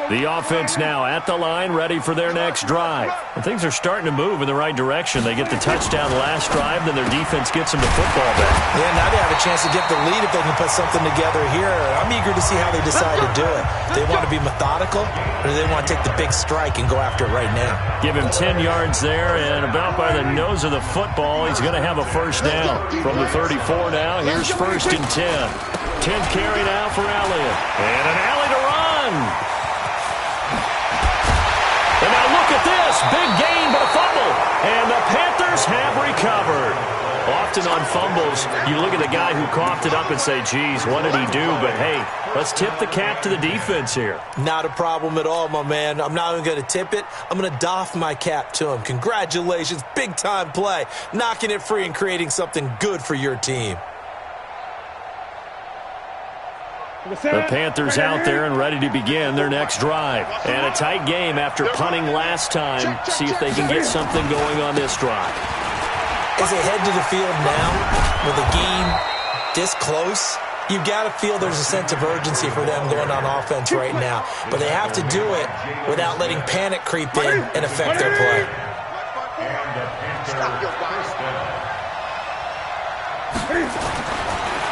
The offense now at the line, ready for their next drive. And things are starting to move in the right direction. They get the touchdown last drive, then their defense gets them the football back. Yeah, now they have a chance to get the lead if they can put something together here. I'm eager to see how they decide to do it. Do they want to be methodical, or do they want to take the big strike and go after it right now? Give him 10 yards there, and about by the nose of the football, he's going to have a first down. From the 34 now, here's 1st and 10. 10th carry now for Elliott. And an alley to run. And now look at this. Big gain, but a fumble. And the Panthers have recovered. Often on fumbles, you look at the guy who coughed it up and say, geez, what did he do? But, hey, let's tip the cap to the defense here. Not a problem at all, my man. I'm not even going to tip it. I'm going to doff my cap to him. Congratulations. Big-time play. Knocking it free and creating something good for your team. The Panthers out there and ready to begin their next drive. And a tight game after punting last time. See if they can get something going on this drive. As they head to the field now, with a game this close, you've got to feel there's a sense of urgency for them going on offense right now. But they have to do it without letting panic creep in and affect their play.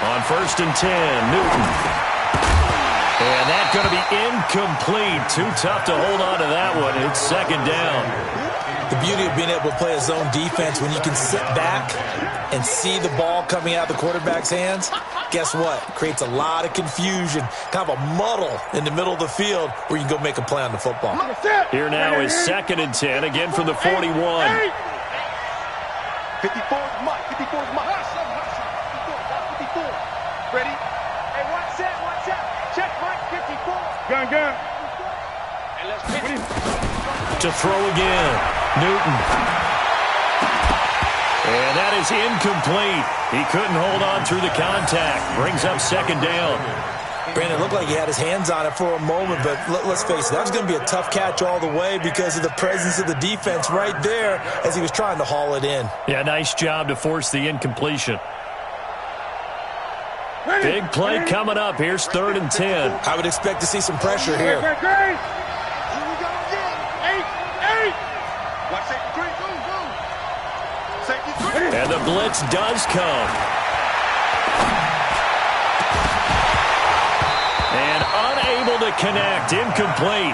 On 1st and 10, Newton. And that's going to be incomplete. Too tough to hold on to that one. It's 2nd down. The beauty of being able to play a zone defense when you can sit back and see the ball coming out of the quarterback's hands, guess what? Creates a lot of confusion, kind of a muddle in the middle of the field where you can go make a play on the football. Here now is 2nd and 10, again from the 41. 54 is Mike. 54 is Mike. 54. Ready? Hey, watch that. Check Mike, 54. Gun. And let's pitch it. To throw again, Newton. And that is incomplete. He couldn't hold on through the contact. Brings up 2nd down. Brandon, it looked like he had his hands on it for a moment, but let's face it, that was going to be a tough catch all the way because of the presence of the defense right there as he was trying to haul it in. Yeah, nice job to force the incompletion. Big play coming up. Here's 3rd and 10. I would expect to see some pressure here. Here we go again. 8. Watch safety 3. Go. Safety 3. And the blitz does come. And unable to connect. Incomplete.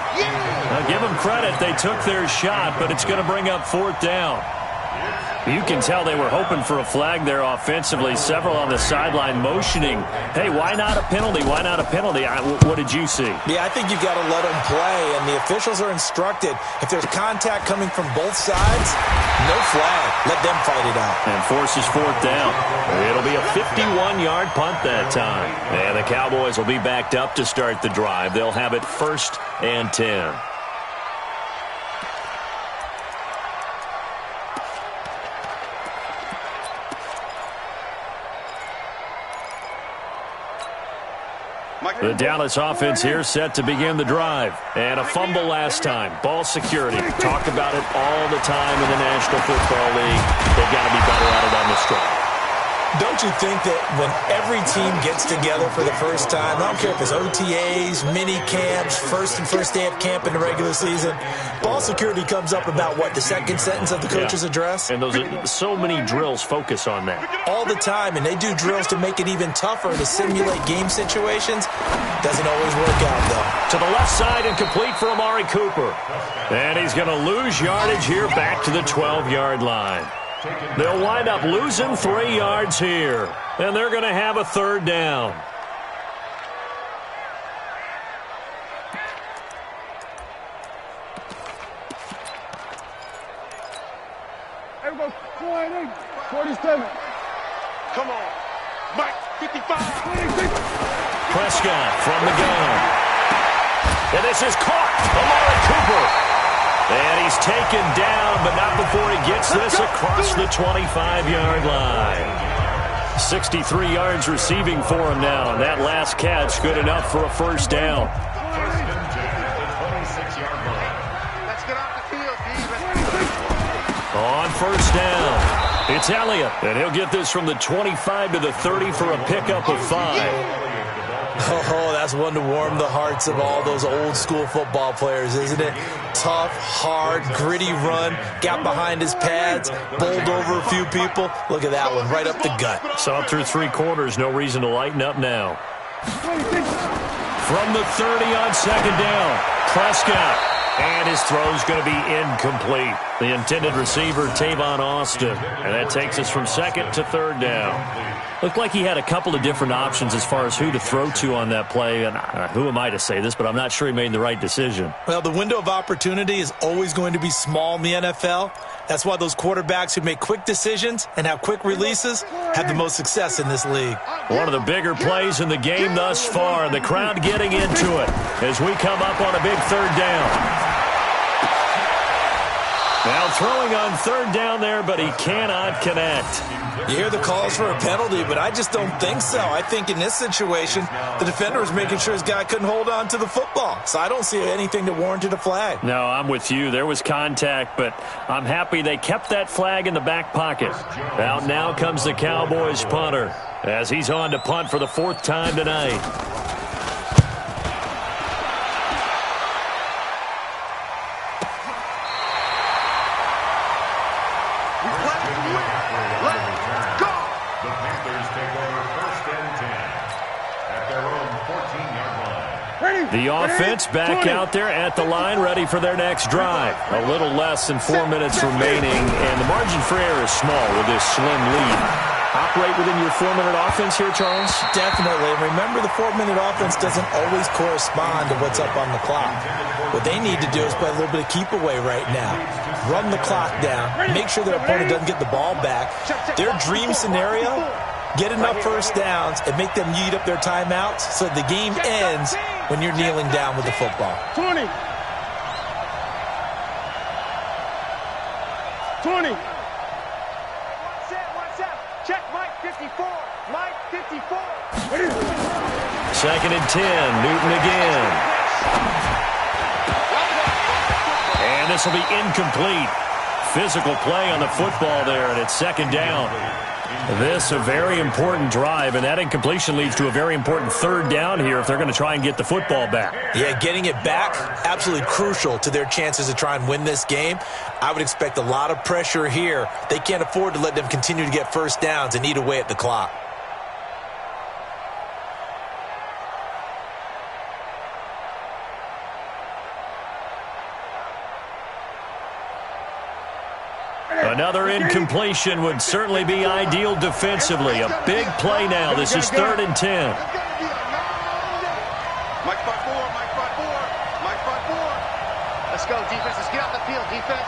Now, give them credit. They took their shot, but it's going to bring up 4th down. You can tell they were hoping for a flag there offensively. Several on the sideline motioning, hey, why not a penalty? Why not a penalty? What did you see? Yeah, I think you've got to let them play, and the officials are instructed. If there's contact coming from both sides, no flag. Let them fight it out. And forces 4th down. It'll be a 51-yard punt that time. And the Cowboys will be backed up to start the drive. They'll have it 1st and 10. The Dallas offense here set to begin the drive. And a fumble last time. Ball security. Talk about it all the time in the National Football League. They've got to be better at it on this drive. Don't you think that when every team gets together for the first time, I don't care if it's OTAs, mini camps, first day of camp in the regular season, ball security comes up about, what, the second sentence of the coach's address? And those are so many drills focus on that. All the time, and they do drills to make it even tougher to simulate game situations. Doesn't always work out, though. To the left side and complete for Amari Cooper. And he's going to lose yardage here back to the 12-yard line. They'll wind up losing 3 yards here. And they're going to have a third down. Everybody, 47. Come on. Mike, 55. 26. Prescott from the gun. And this is caught. Amari Cooper. And he's taken down, but not before he gets this across the 25-yard line. 63 yards receiving for him now, and that last catch good enough for a first down. First and 10 at the 26-yard line. Let's get off the field, D. On first down, it's Elliott, and he'll get this from the 25 to the 30 for a pickup of 5. Oh, that's one to warm the hearts of all those old-school football players, isn't it? Tough, hard, gritty run, got behind his pads, bowled over a few people. Look at that one, right up the gut. Saw it through 3 quarters, no reason to lighten up now. From the 30 on second down, Prescott. And his throw's going to be incomplete. The intended receiver, Tavon Austin. And that takes us from second to third down. Looked like he had a couple of different options as far as who to throw to on that play. And who am I to say this, but I'm not sure he made the right decision. Well, the window of opportunity is always going to be small in the NFL. That's why those quarterbacks who make quick decisions and have quick releases have the most success in this league. One of the bigger plays in the game thus far. The crowd getting into it as we come up on a big third down. Now throwing on third down there, but he cannot connect. You hear the calls for a penalty, but I just don't think so. I think in this situation, the defender was making sure his guy couldn't hold on to the football. So I don't see anything that warranted a flag. No, I'm with you. There was contact, but I'm happy they kept that flag in the back pocket. Out now comes the Cowboys punter as he's on to punt for the 4th time tonight. The offense back out there at the line, ready for their next drive. A little less than 4 minutes remaining, and the margin for error is small with this slim lead. Operate within your 4-minute offense here, Charles? Definitely. Remember, the 4-minute offense doesn't always correspond to what's up on the clock. What they need to do is play a little bit of keep away right now. Run the clock down. Make sure their opponent doesn't get the ball back. Their dream scenario, get enough first downs and make them eat up their timeouts so the game ends when you're kneeling down with the football. 20. 20. Check Mike 54. Mike 54. Second and 10. Newton again. And this will be incomplete. Physical play on the football there, and it's second down. This a very important drive, and that incompletion leads to a very important third down here if they're going to try and get the football back. Yeah, getting it back, absolutely crucial to their chances to try and win this game. I would expect a lot of pressure here. They can't afford to let them continue to get first downs and eat away at the clock. Another incompletion would certainly be ideal defensively. A big play now. This is 3rd and 10. Mike 5-4, Mike 5-4, Mike 5-4. Let's go, defense. Let's get off the field, defense.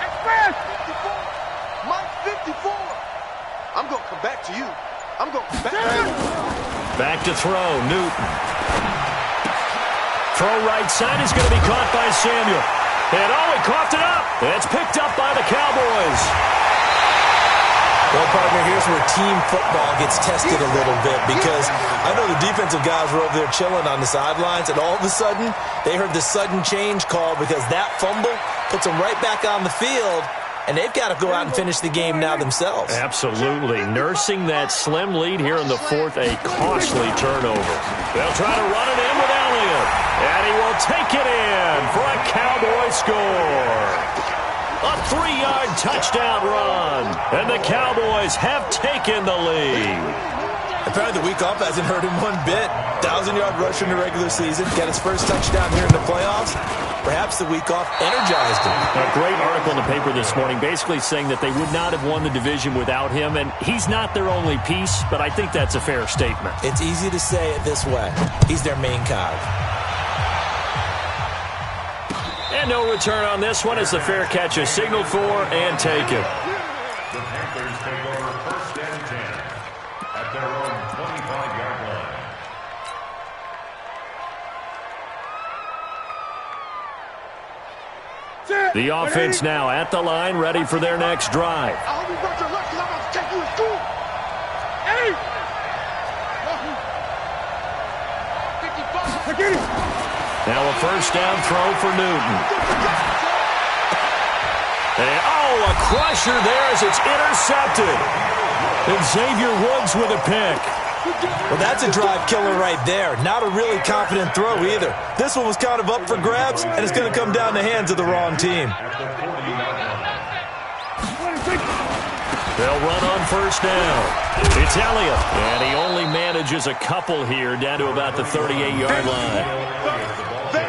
Express! 54. Mike 54. I'm going to come back to you. I'm going to come back to you. Back to throw. Newton. Throw right side is going to be caught by Samuel. And he coughed it up. It's picked up by the Cowboys. Well, partner, here's where team football gets tested a little bit because I know the defensive guys were over there chilling on the sidelines, and all of a sudden, they heard the sudden change call because that fumble puts them right back on the field, and they've got to go out and finish the game now themselves. Absolutely. Nursing that slim lead here in the fourth, a costly turnover. They'll try to run it in with Elliott, and he will take it in for a Cowboy score. A 3-yard touchdown run, and the Cowboys have taken the lead. Apparently the week off hasn't hurt him one bit. 1,000-yard rush in the regular season. Got his first touchdown here in the playoffs. Perhaps the week off energized him. A great article in the paper this morning basically saying that they would not have won the division without him, and he's not their only piece, but I think that's a fair statement. It's easy to say it this way. He's their main cog. And no return on this one as the fair catch is signaled for and taken. The Panthers take over first and 10 at their own 25-yard line. The offense now at the line, ready for their next drive. I hope you brought your lunch because I'm about to take you to school. Hey! 55. Get it. Now a first down throw for Newton. And, a crusher there as it's intercepted. And Xavier Woods with a pick. Well, that's a drive killer right there. Not a really confident throw either. This one was kind of up for grabs, and it's going to come down the hands of the wrong team. They'll run on first down. It's Elliott. And he only manages a couple here down to about the 38-yard line.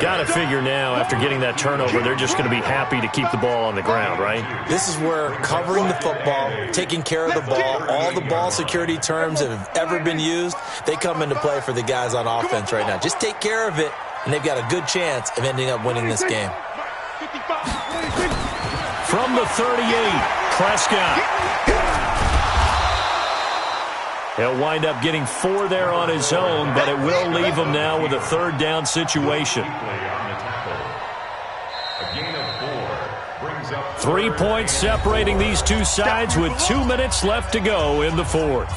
Got to figure now, after getting that turnover, they're just going to be happy to keep the ball on the ground, right? This is where covering the football, taking care of the ball, all the ball security terms that have ever been used, they come into play for the guys on offense right now. Just take care of it, and they've got a good chance of ending up winning this game. From the 38, Prescott. He'll wind up getting 4 there on his own, but it will leave him now with a third down situation. 3 points separating these two sides with 2 minutes left to go in the fourth.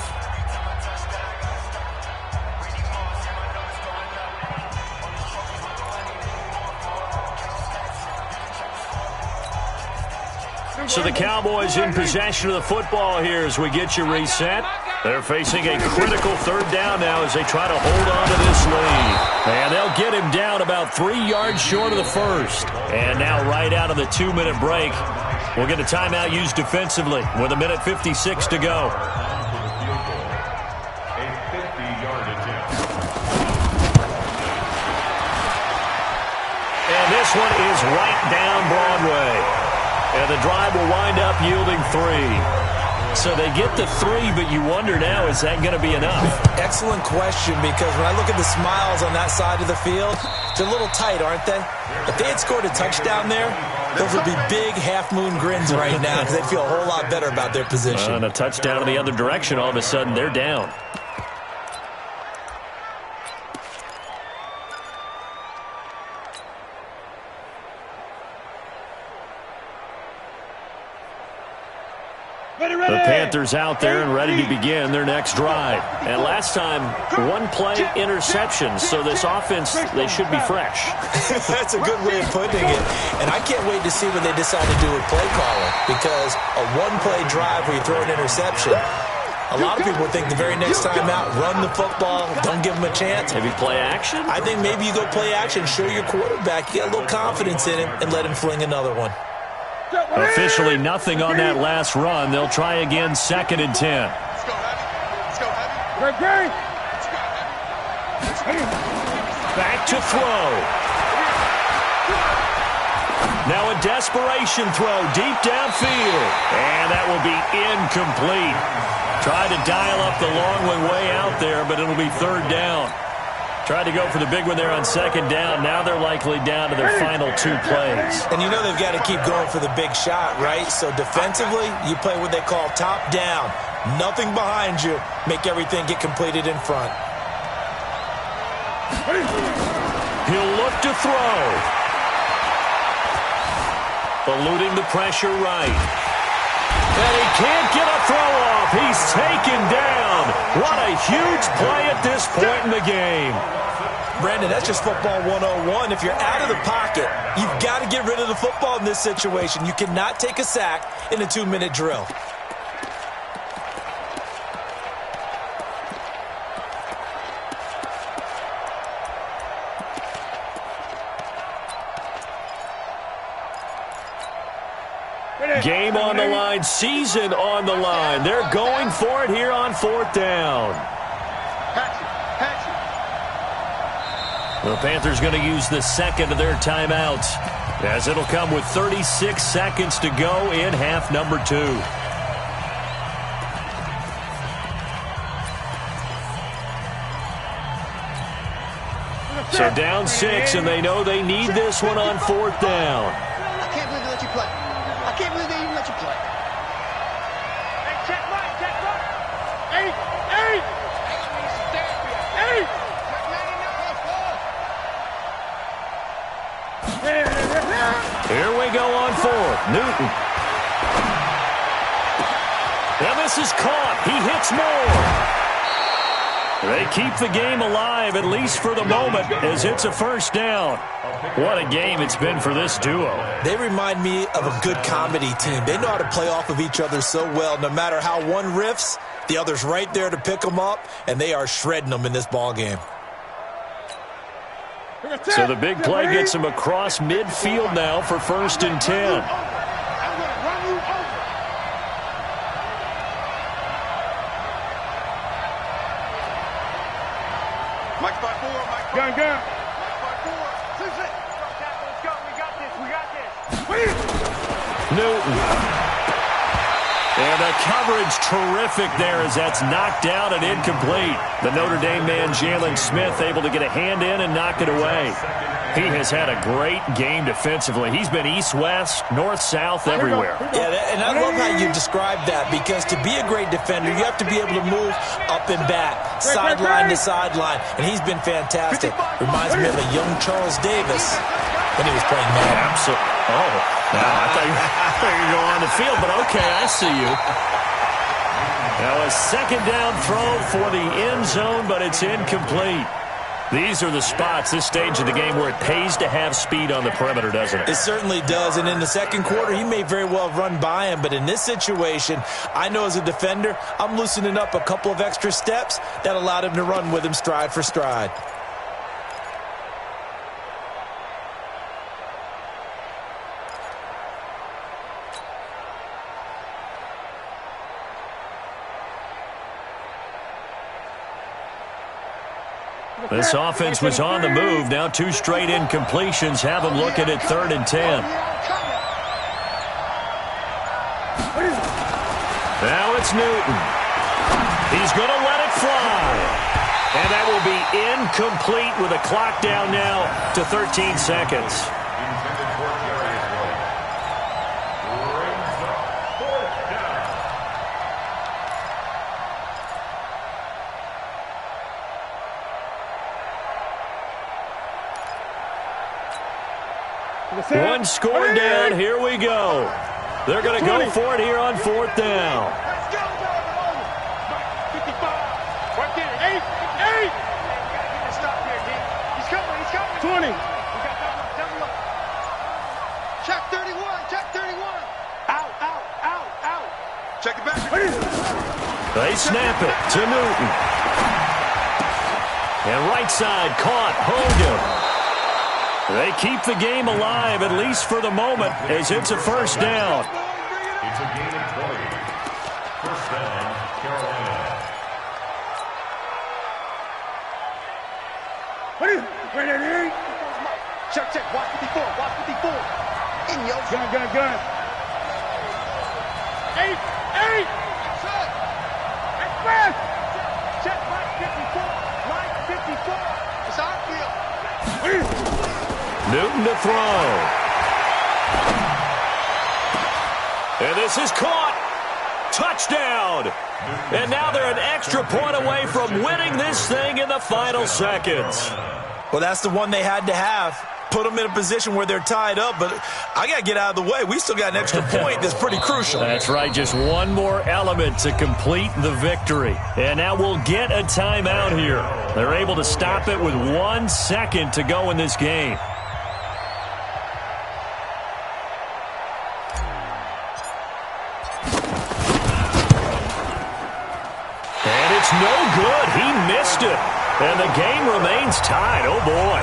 So the Cowboys in possession of the football here as we get you reset. They're facing a critical third down now as they try to hold on to this lead. And they'll get him down about 3 yards short of the first. And now right out of the 2-minute break, we'll get a timeout used defensively with 1:56 to go. And this one is right down Broadway. And the drive will wind up yielding 3. So they get the 3, but you wonder now, is that going to be enough? Excellent question, because when I look at the smiles on that side of the field, they're a little tight, aren't they? If they had scored a touchdown there, those would be big half-moon grins right now because they'd feel a whole lot better about their position. And a touchdown in the other direction, all of a sudden they're down. The Panthers out there and ready to begin their next drive. And last time, 1-play interception. So this offense, they should be fresh. That's a good way of putting it. And I can't wait to see what they decide to do with play calling. Because a 1-play drive where you throw an interception, a lot of people would think the very next time out, run the football, don't give them a chance. Maybe play action? I think maybe you go play action, show your quarterback, you get a little confidence in him, and let him fling another one. Officially nothing on that last run. They'll try again, 2nd and 10. Let's go, Heavy. Let's go, Heavy. Back to throw. Now a desperation throw deep downfield. And that will be incomplete. Tried to dial up the long one way out there, but it'll be 3rd down. Tried to go for the big one there on 2nd down. Now they're likely down to their final 2 plays. And you know they've got to keep going for the big shot, right? So defensively, you play what they call top down. Nothing behind you. Make everything get completed in front. He'll look to throw. Eluding the pressure right. And he can't get a throw off. He's taken down. What a huge play at this point in the game. Brandon, that's just football 101. If you're out of the pocket, you've got to get rid of the football in this situation. You cannot take a sack in a 2-minute drill. Game on the line, season on the line. They're going for it here on 4th down. The Panthers going to use the second of their timeouts, as it'll come with 36 seconds to go in half number 2. So down 6, and they know they need this one on 4th down. I can't believe they let you play. I can't believe they even let you play. Hey, check right, check right. 8. Here we go on 4th. Newton. Now this is caught. He hits more. They keep the game alive, at least for the moment, as it's a 1st down. What a game it's been for this duo. They remind me of a good comedy team. They know how to play off of each other so well. No matter how one riffs, the other's right there to pick them up, and they are shredding them in this ball game. So the big play gets him across midfield now for 1st and 10. Gun. Mike by 4. Let's go. We got this. Newton. And the coverage terrific there as that's knocked down and incomplete. The Notre Dame man, Jalen Smith, able to get a hand in and knock it away. He has had a great game defensively. He's been east-west, north-south, everywhere. Yeah, and I love how you described that, because to be a great defender, you have to be able to move up and back, sideline to sideline, and he's been fantastic. Reminds me of a young Charles Davis when he was playing Madden. Absolutely. Oh, no, I thought you were going on the field, but okay, I see you. Now a 2nd down throw for the end zone, but it's incomplete. These are the spots, this stage of the game, where it pays to have speed on the perimeter, doesn't it? It certainly does, and in the 2nd quarter, he may very well run by him, but in this situation, I know as a defender, I'm loosening up a couple of extra steps that allowed him to run with him stride for stride. This offense was on the move. Now 2 straight incompletions have them looking at 3rd and 10. Now it's Newton. He's going to let it fly. And that will be incomplete with a clock down now to 13 seconds. One score down. Here we go. They're going to go for it here on 4th down. Let's go. 55. Right there. 8. Stop here, D. He's coming. 20. We got double up. Check 31. Out. Check it back. They snap it to Newton. And right side caught. Hogan. They keep the game alive, at least for the moment, as it's a 1st down. It's a gain of 20. 1st down, Carolina. Check. Watch 54. In yo. Gun. 8. Express. Check Mike 54. It's our field. Newton to throw. And this is caught. Touchdown. And now they're an extra point away from winning this thing in the final seconds. Well, that's the one they had to have. Put them in a position where they're tied up, but I got to get out of the way. We still got an extra point that's pretty crucial. That's right, just one more element to complete the victory. And now we'll get a timeout here. They're able to stop it with 1 second to go in this game. no good. He missed it. And the game remains tied. Oh, boy.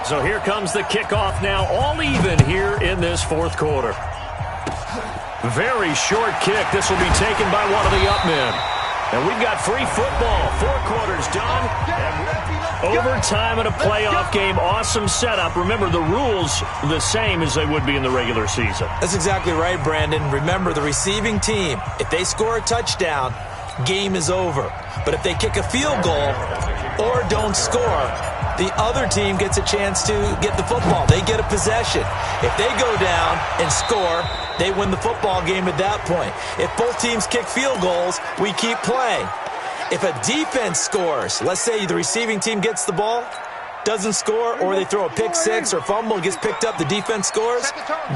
So here comes the kickoff now, all even here in this fourth quarter. Very short kick. This will be taken by one of the up men. And we've got free football. 4 quarters done. And overtime in a playoff game. Awesome setup. Remember, the rules the same as they would be in the regular season. That's exactly right, Brandon. Remember, the receiving team, if they score a touchdown, game is over. But if they kick a field goal or don't score, the other team gets a chance to get the football. They get a possession. If they go down and score, they win the football game at that point. If both teams kick field goals, we keep playing. If a defense scores, let's say the receiving team gets the ball, doesn't score, or they throw a pick six or fumble, gets picked up, the defense scores,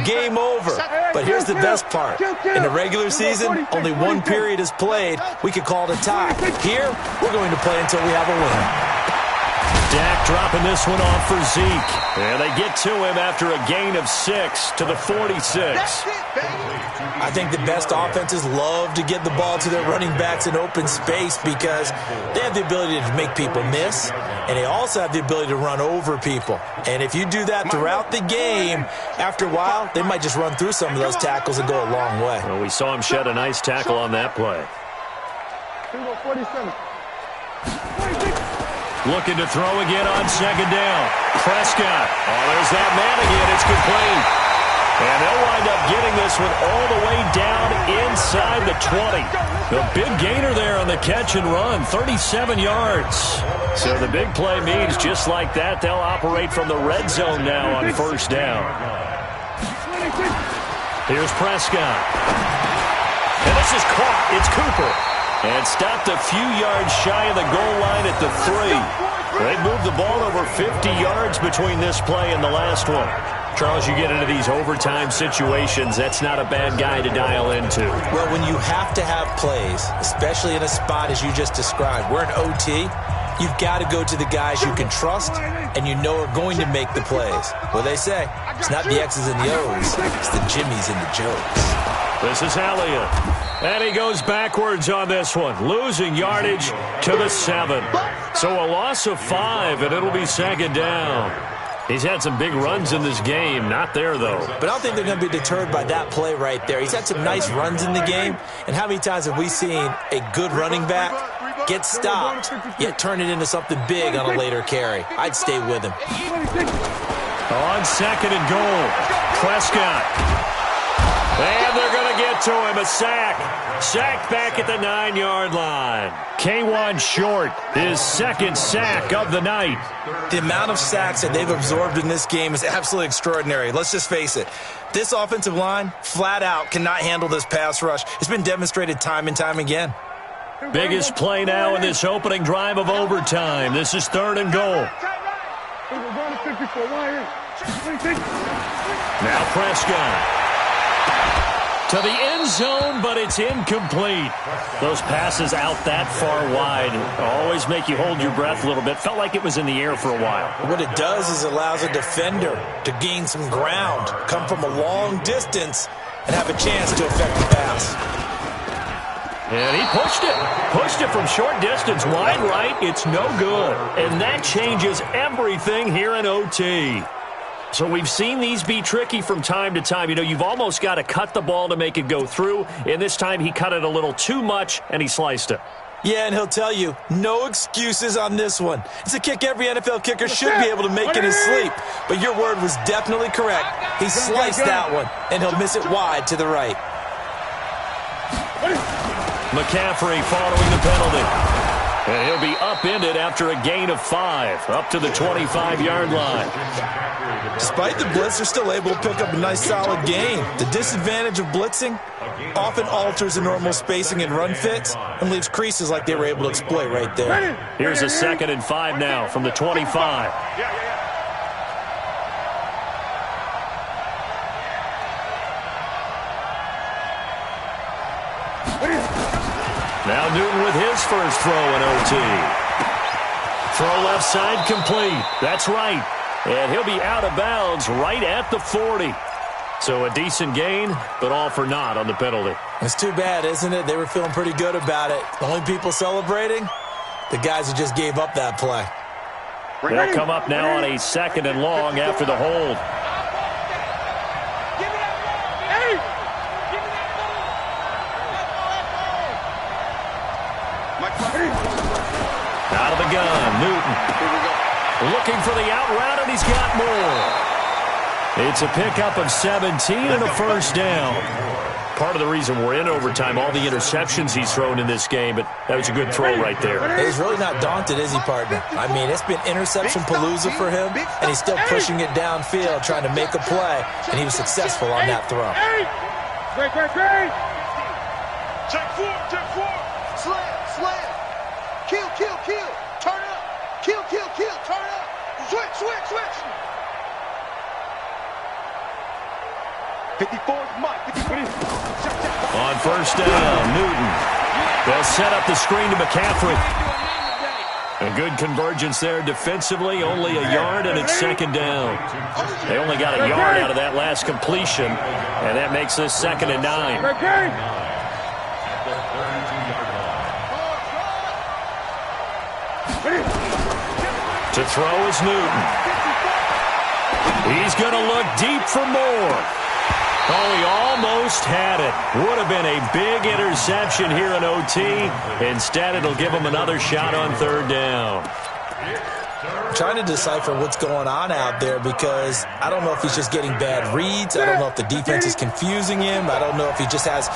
game over. But here's the best part. In the regular season, only one period is played. We could call it a tie. Here, we're going to play until we have a winner. Dak dropping this one off for Zeke. And they get to him after a gain of 6 to the 46. I think the best offenses love to get the ball to their running backs in open space because they have the ability to make people miss, and they also have the ability to run over people. And if you do that throughout the game, after a while, they might just run through some of those tackles and go a long way. Well, we saw him shed a nice tackle on that play. 47. Looking to throw again on second down. Prescott. Oh, there's that man again. It's complete. And they'll wind up getting this one all the way down inside the 20. The big gainer there on the catch and run, 37 yards. So the big play means just like that, they'll operate from the red zone now on first down. Here's Prescott. And this is caught. It's Cooper. And stopped a few yards shy of the goal line at the 3. They moved the ball over 50 yards between this play and the last one. Charles, you get into these overtime situations, that's not a bad guy to dial into. Well, when you have to have plays, especially in a spot as you just described, we're in OT, you've got to go to the guys you can trust and you know are going to make the plays. Well, they say, it's not the X's and the O's, it's the Jimmies and the Joes. This is Elliott. And he goes backwards on this one, losing yardage to the 7. So a loss of 5, and it'll be second down. He's had some big runs in this game. Not there, though. But I don't think they're going to be deterred by that play right there. He's had some nice runs in the game. And how many times have we seen a good running back get stopped, yet turn it into something big on a later carry? I'd stay with him. On second and goal, Prescott. And they're going to get to him, a sack. Sacked back at the 9-yard line. K1 Short, his second sack of the night. The amount of sacks that they've absorbed in this game is absolutely extraordinary. Let's just face it. This offensive line, flat out, cannot handle this pass rush. It's been demonstrated time and time again. Biggest play now in this opening drive of overtime. This is third and goal. Now Prescott. To the end zone, but it's incomplete. Those passes out that far wide always make you hold your breath a little bit. Felt like it was in the air for a while. What it does is it allows a defender to gain some ground, come from a long distance, and have a chance to affect the pass. And he pushed it from short distance, wide right. It's no good. And that changes everything here in OT. So we've seen these be tricky from time to time. You know, you've almost got to cut the ball to make it go through. And this time he cut it a little too much, and he sliced it. Yeah, and he'll tell you, no excuses on this one. It's a kick every NFL kicker should be able to make in his sleep. But your word was definitely correct. He sliced that one, and he'll miss it wide to the right. McCaffrey following the penalty. And he'll be upended after a gain of 5, up to the 25-yard line. Despite the blitz, they're still able to pick up a nice solid gain. The disadvantage of blitzing often alters the normal spacing and run fits and leaves creases like they were able to exploit right there. Here's a 2nd and 5 now from the 25. Now Newton with his first throw in OT. Throw left side complete. That's right. And he'll be out of bounds right at the 40. So a decent gain, but all for naught on the penalty. It's too bad, isn't it? They were feeling pretty good about it. The only people celebrating, the guys who just gave up that play. They'll come up now on a 2nd and long after the hold. Out of the gun, Newton. Looking for the out route, and he's got more. It's a pickup of 17 and a first down. Part of the reason we're in overtime, all the interceptions he's thrown in this game, but that was a good throw right there. He's really not daunted, is he, partner? I mean, it's been interception palooza for him, and he's still pushing it downfield, trying to make a play, and he was successful on that throw. Great. Check four. Slam. Kill. Turn up. Kill. Turn up. Switch. 54's Mike. 54. On first down, Newton. They'll set up the screen to McCaffrey. A good convergence there defensively, only a yard, and it's 2nd down. They only got a yard out of that last completion, and that makes this 2nd and 9. To throw is Newton. He's going to look deep for more. Oh, he almost had it. Would have been a big interception here in OT. Instead, it'll give him another shot on 3rd down. I'm trying to decipher what's going on out there because I don't know if he's just getting bad reads. I don't know if the defense is confusing him. I don't know if he just has,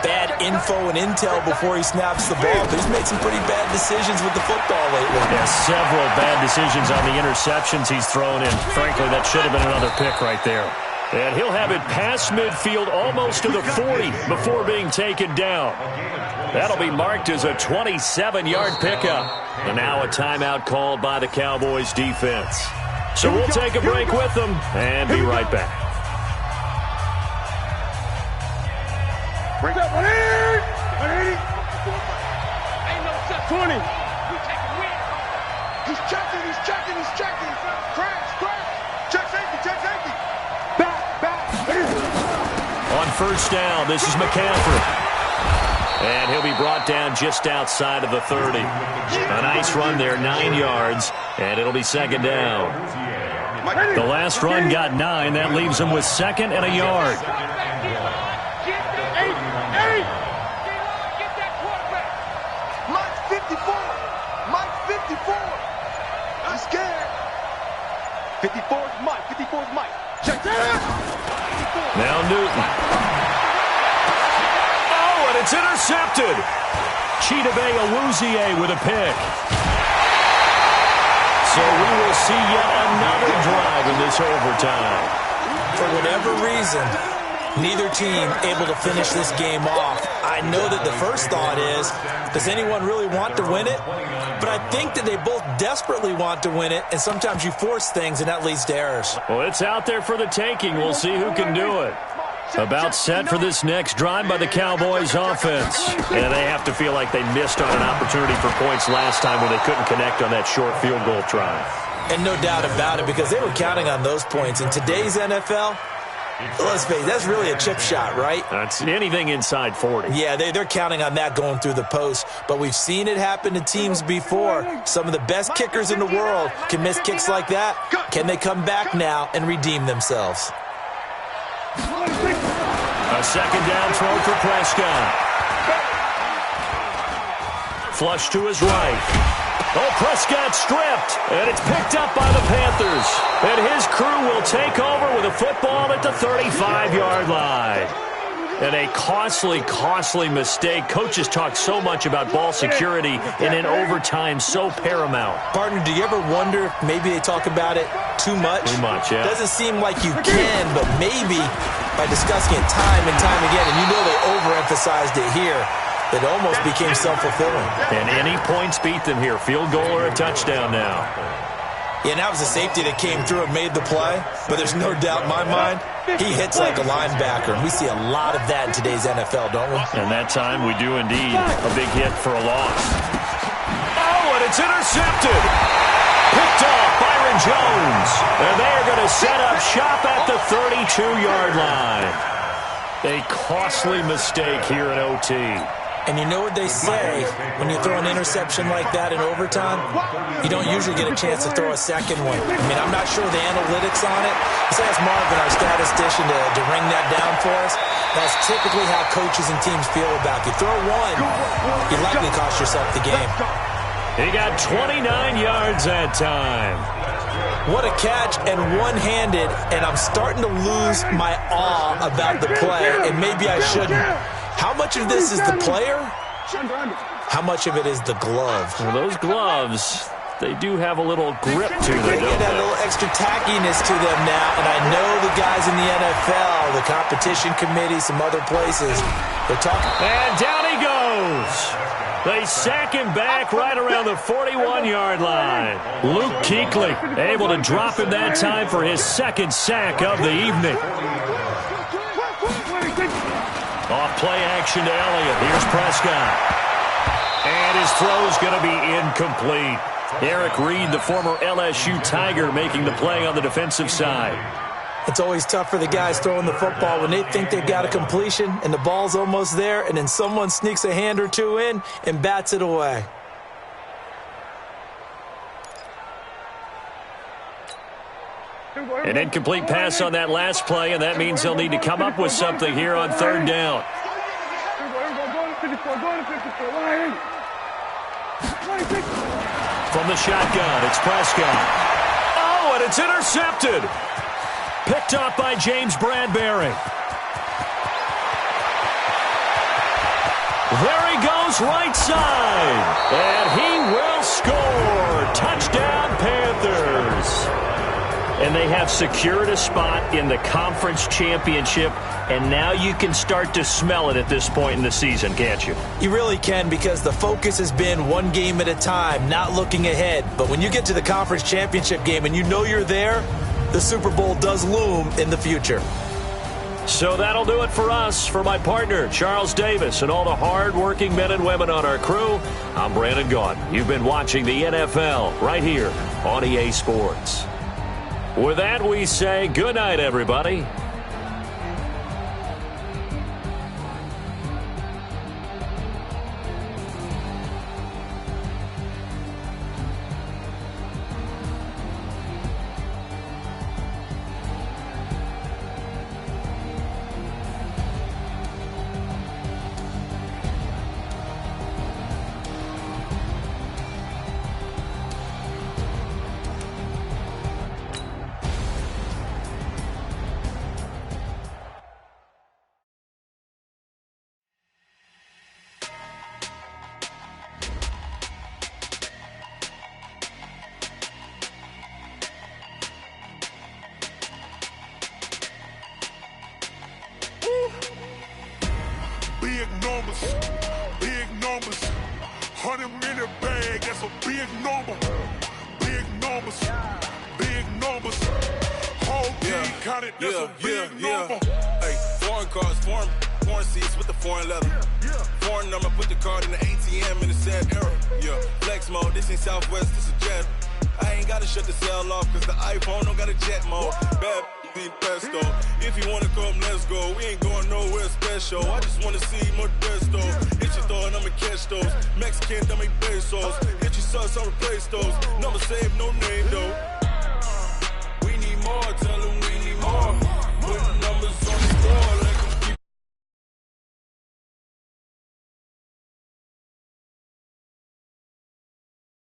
bad info and intel before he snaps the ball. But he's made some pretty bad decisions with the football lately. Yeah, several bad decisions on the interceptions he's thrown in. Frankly, that should have been another pick right there. And he'll have it past midfield almost to the 40 before being taken down. That'll be marked as a 27-yard pickup. And now a timeout called by the Cowboys defense. So we'll take a break with them and be right back. Bring up 180. Ain't no 20. We take a win. He's checking. Crash. Check safety. On first down, this is McCaffrey. And he'll be brought down just outside of the 30. A nice run there, 9 yards, and it'll be 2nd down. The last run got 9. That leaves him with 2nd and a yard. Mike 54. I'm scared. 54's Mike. Check that out. Now Newton. Oh, and it's intercepted. Chidobe Awuzie with a pick. So we will see yet another drive in this overtime. For whatever reason, neither team able to finish this game off. I know that the first thought is, does anyone really want to win it? But I think that they both desperately want to win it, and sometimes you force things, and that leads to errors. Well, it's out there for the taking. We'll see who can do it. About set for this next drive by the Cowboys offense. And they have to feel like they missed on an opportunity for points last time when they couldn't connect on that short field goal try. And no doubt about it, because they were counting on those points. In today's NFL, let's face it, that's really a chip shot, right? That's anything inside 40. Yeah, they're counting on that going through the post. But we've seen it happen to teams before. Some of the best kickers in the world can miss kicks like that. Can they come back now and redeem themselves? A 2nd down throw for Prescott. Flush to his right. Oh, Prescott stripped, and it's picked up by the Panthers. And his crew will take over with a football at the 35-yard line. And a costly mistake. Coaches talk so much about ball security, and in overtime, so paramount. Partner, do you ever wonder if maybe they talk about it too much? Too much, yeah. Doesn't seem like you can, but maybe by discussing it time and time again, and you know they overemphasized it here, it almost became self-fulfilling. And any points beat them here. Field goal or a touchdown now. Yeah, and that was a safety that came through and made the play, but there's no doubt in my mind, he hits like a linebacker, and we see a lot of that in today's NFL, don't we? And that time we do indeed. A big hit for a loss. Oh, and it's intercepted. Picked off Byron Jones. And they are going to set up shop at the 32-yard line. A costly mistake here in OT. And you know what they say, when you throw an interception like that in overtime, you don't usually get a chance to throw a second one. I mean, I'm not sure the analytics on it. Let's ask Marvin, our statistician, to ring that down for us. That's typically how coaches and teams feel about you. Throw one, you likely cost yourself the game. He got 29 yards that time. What a catch, and one-handed, and I'm starting to lose my awe about the play, and maybe I shouldn't. How much of this is the player? How much of it is the glove? Well, those gloves, they do have a little grip to them. They get that little extra tackiness to them now, and I know the guys in the NFL, the competition committee, some other places, they're talking. And down he goes. They sack him back right around the 41-yard line. Luke Kuechly able to drop him that time for his second sack of the evening. Off play action to Elliott. Here's Prescott. And his throw is going to be incomplete. Eric Reed, the former LSU Tiger, making the play on the defensive side. It's always tough for the guys throwing the football when they think they've got a completion and the ball's almost there, and then someone sneaks a hand or two in and bats it away. An incomplete pass on that last play, and that means they'll need to come up with something here on third down. From the shotgun, it's Prescott. Oh, and it's intercepted. Picked up by James Bradbury. There he goes, right side. And he will score. Touchdown, Panthers. And they have secured a spot in the conference championship, and now you can start to smell it at this point in the season, can't you? You really can, because the focus has been one game at a time, not looking ahead. But when you get to the conference championship game and you know you're there, the Super Bowl does loom in the future. So that'll do it for us. For my partner, Charles Davis, and all the hard-working men and women on our crew, I'm Brandon Gaudin. You've been watching the NFL right here on EA Sports. With that, we say good night, everybody. Big numbers, 100 minute bag, that's a big number. Big numbers, whole team counted, that's a big number. Hey, foreign cars, foreign seats with the foreign leather. Foreign number, put the card in the ATM in the sad era. Yeah, flex mode, this ain't Southwest, this a jet. I ain't gotta shut the cell off, cause the iPhone don't got a jet mode. Bad pesto. If you wanna come, let's go. We ain't going nowhere special. I just wanna see Modesto. Hit your throw and I'ma catch those. Mexican, I make pesos. Hit your sauce, I'll replace those. Number saved, no name though. We need more, tell them